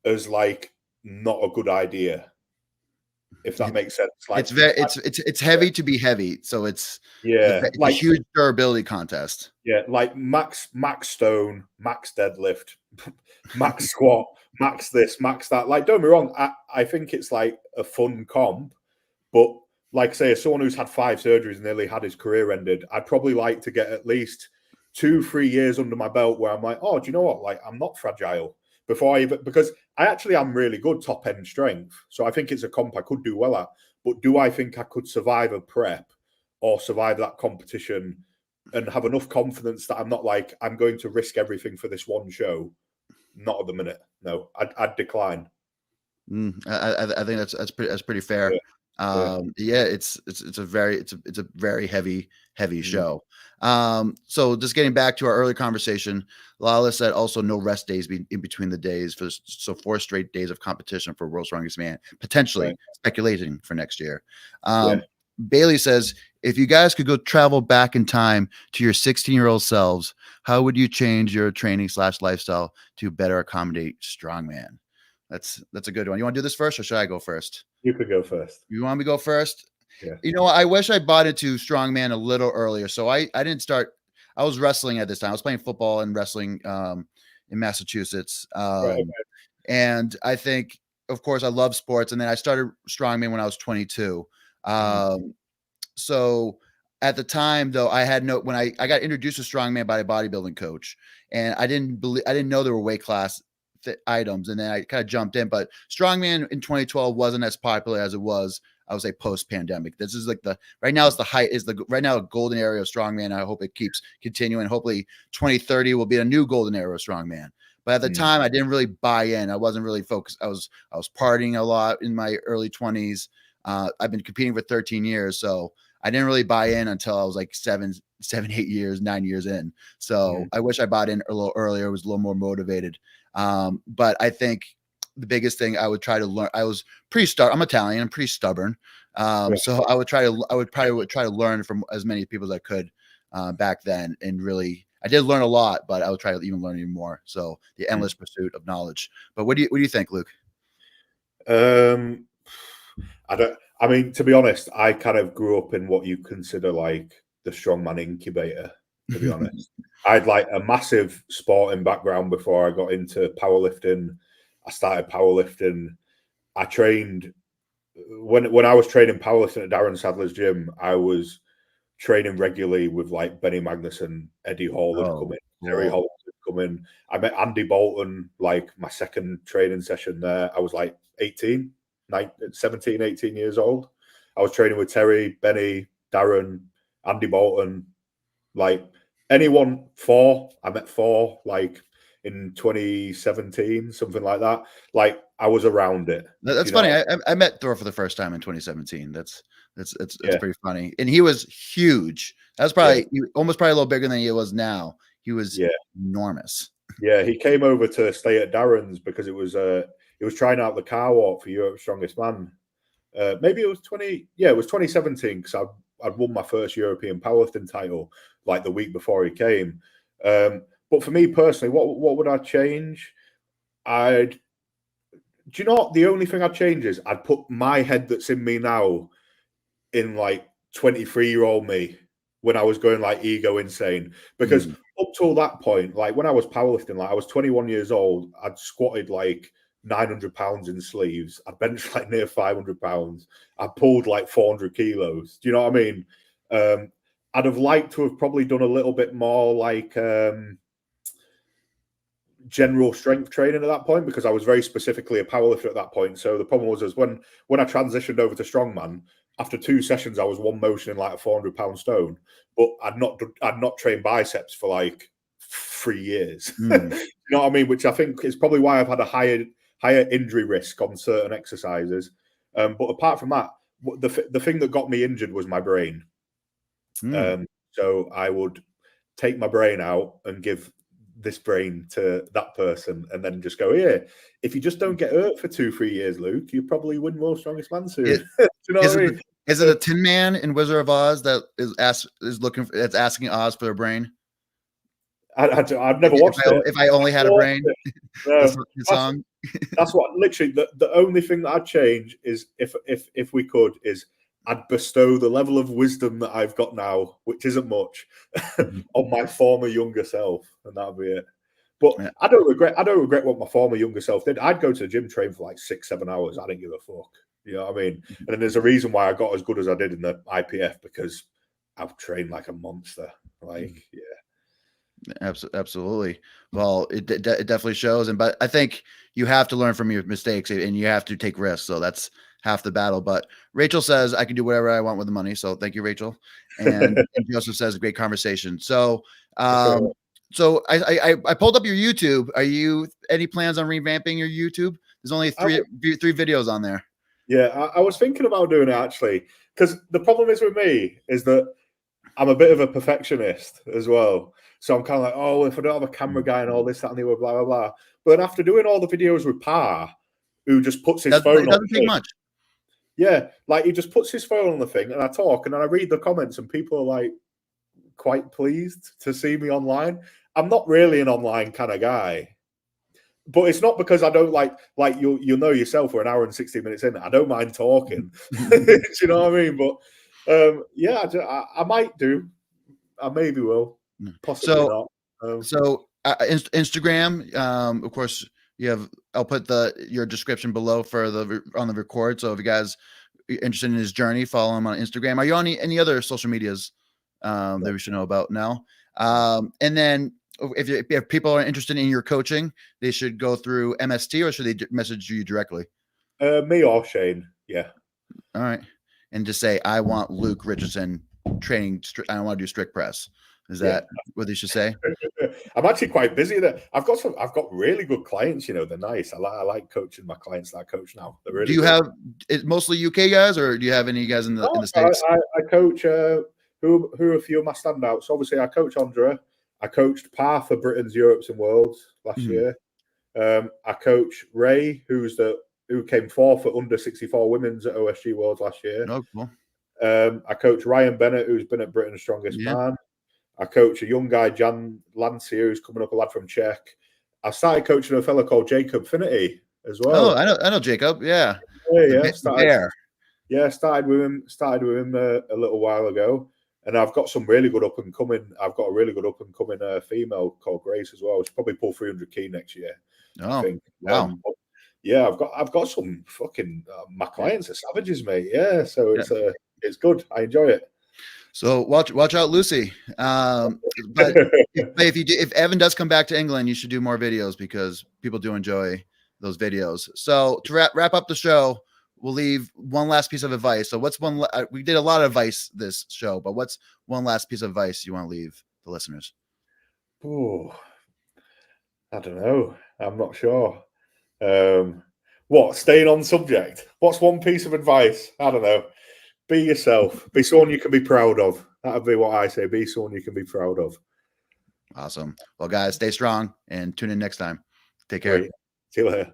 as like not a good idea, if that makes sense. Like, it's heavy to be heavy, so it's it's a huge durability contest. Yeah, like max stone, max deadlift, max squat, max this, max that. Like, don't be wrong, I think it's like a fun comp, but like, say, as someone who's had 5 surgeries and nearly had his career ended, I'd probably like to get at least 2-3 years under my belt where I'm like, oh, do you know what? Like, I'm not fragile before I even, because I actually am really good top end strength. So I think it's a comp I could do well at. But do I think I could survive a prep or survive that competition and have enough confidence that I'm not like, I'm going to risk everything for this one show? Not at the minute. No, I'd decline. I think that's pretty fair. It's a very heavy show. So just getting back to our earlier conversation, Lala said also no rest days in between the days so 4 straight days of competition for World's Strongest Man, potentially speculating for next year. Bailey says, if you guys could go travel back in time to your 16-year-old selves, how would you change your training / lifestyle to better accommodate strongman? That's a good one. You want to do this first, or should I go first? You could go first. You want me to go first? Yeah. You know, I wish I bought into strongman a little earlier. So I didn't start. I was wrestling at this time. I was playing football and wrestling in Massachusetts. And I think, of course, I love sports. And then I started strongman when I was 22. So at the time, though, I had when I got introduced to strongman by a bodybuilding coach, and I didn't know there were weight class items, and then I kind of jumped in. But strongman in 2012 wasn't as popular as it was, I would say, post-pandemic. This is like right now a golden era of strongman. I hope it keeps continuing. Hopefully 2030 will be a new golden era of strongman. But at the time, I didn't really buy in. I wasn't really focused. I was partying a lot in my early 20s. I've been competing for 13 years, so I didn't really buy in until I was like 7, 8 years, 9 years in. So I wish I bought in a little earlier, was a little more motivated. But I think the biggest thing I would try to learn, I was pretty I'm Italian, I'm pretty stubborn. So I would probably try to learn from as many people as I could back then. And really, I did learn a lot, but I would try to even learn even more. So the endless pursuit of knowledge. But what do you think, Luke? I mean, to be honest, I kind of grew up in what you consider like the strongman incubator, to be honest. I had like a massive sporting background before I got into powerlifting. I started powerlifting. I trained when I was training powerlifting at Darren Sadler's gym. I was training regularly with like Benny Magnuson, Eddie Hall had come in, Terry Hall had come in. I met Andy Bolton, like my second training session there. I was like 17, 18 years old. I was training with Terry, Benny, Darren, Andy Bolton, like anyone. I met 4 like in 2017, something like that. Like, I was around it. That's funny. I met Thor for the first time in 2017. That's pretty funny. And he was huge. That was probably almost a little bigger than he was now. He was enormous. Yeah, he came over to stay at Darren's because it was trying out the car walk for Europe's Strongest Man. Maybe it was 2017, because I'd won my first European powerlifting title like the week before he came. But for me personally, what would I change? Do you know what? The only thing I'd change is I'd put my head that's in me now in like 23-year-old me when I was going like ego insane. Because up till that point, like when I was powerlifting, like I was 21 years old, I'd squatted like 900 pounds in sleeves. I benched like near 500 pounds. I pulled like 400 kilos. Do you know what I mean? I'd have liked to have probably done a little bit more like general strength training at that point, because I was very specifically a powerlifter at that point. So the problem was when I transitioned over to strongman, after 2 sessions, I was one motion in like a 400-pound stone, but I'd not trained biceps for like 3 years. You know what I mean? Which I think is probably why I've had a higher injury risk on certain exercises. But apart from that, the thing that got me injured was my brain. So I would take my brain out and give this brain to that person, and then just go, yeah, if you just don't get hurt for 2-3 years, Luke, you probably win World's Strongest Man soon. Do you know what I mean? Is it a Tin Man in Wizard of Oz that is asking Oz for a brain? I've never watched it. If I only had a brain, no, song. That's what literally the only thing that I'd change is if we could is I'd bestow the level of wisdom that I've got now, which isn't much, on my former younger self, and that'd be it. But yeah. I don't regret what my former younger self did. I'd go to the gym, train for like 6-7 hours. I didn't give a fuck. You know what I mean? And then there's a reason why I got as good as I did in the IPF, because I've trained like a monster. Like, yeah. Absolutely. Well, it definitely shows. But I think you have to learn from your mistakes, and you have to take risks. So that's half the battle. But Rachel says I can do whatever I want with the money. So thank you, Rachel. And Joseph says a great conversation. So, so I pulled up your YouTube. Are you any plans on revamping your YouTube? There's only three videos on there. Yeah, I was thinking about doing it actually, because the problem is with me is that I'm a bit of a perfectionist as well. So I'm kind of like, oh, if I don't have a camera guy and all this, that, and the other, blah, blah, blah. But then after doing all the videos with Pa, who just puts his phone on. It doesn't take much. Yeah, like he just puts his phone on the thing, and I talk, and then I read the comments, and people are like quite pleased to see me online. I'm not really an online kind of guy. But it's not because I don't like you'll know yourself, we're an hour and 60 minutes in. I don't mind talking. Do you know what I mean? But yeah, I might do. I maybe will. Possibly not. Instagram, of course, you have. I'll put your description below for on the record. So if you guys are interested in his journey, follow him on Instagram. Are you on any other social medias that we should know about now? And then if people are interested in your coaching, they should go through MST, or should they message you directly? Me or Shane. Yeah. All right. And just say, I want Luke Richardson training. I want to do strict press. Is that what they should say? I'm actually quite busy there. I've got really good clients. You know, they're nice. I like coaching my clients that I coach now. They're really. Do you have it mostly UK guys, or do you have any guys in the States? I coach. Who are a few of my standouts? Obviously, I coach Andrea. I coached Pa for Britain's Europes and Worlds last year. I coach Ray, who came fourth at under 64 women's at OSG Worlds last year. Oh, cool. I coach Ryan Bennett, who's been at Britain's Strongest Man. I coach a young guy, Jan Lancia, who's coming up, a lad from Czech. I started coaching a fellow called Jacob Finity as well. Oh, I know Jacob. Yeah. Started with him a little while ago. And I've got some really good up and coming. I've got a really good up and coming female called Grace as well. She'll probably pull 300 key next year. Oh, I think. Wow. Yeah, I've got some fucking my clients are savages, mate. Yeah, so it's good. I enjoy it. So watch out, Lucy. But if Evan does come back to England, you should do more videos, because people do enjoy those videos. So to wrap up the show, we'll leave one last piece of advice. So what's we did a lot of advice this show, but what's one last piece of advice you want to leave the listeners? Oh, I don't know. I'm not sure. Staying on subject? What's one piece of advice? I don't know. Be yourself. Be someone you can be proud of. That would be what I say. Be someone you can be proud of. Awesome. Well, guys, stay strong and tune in next time. Take care. Great. See you later.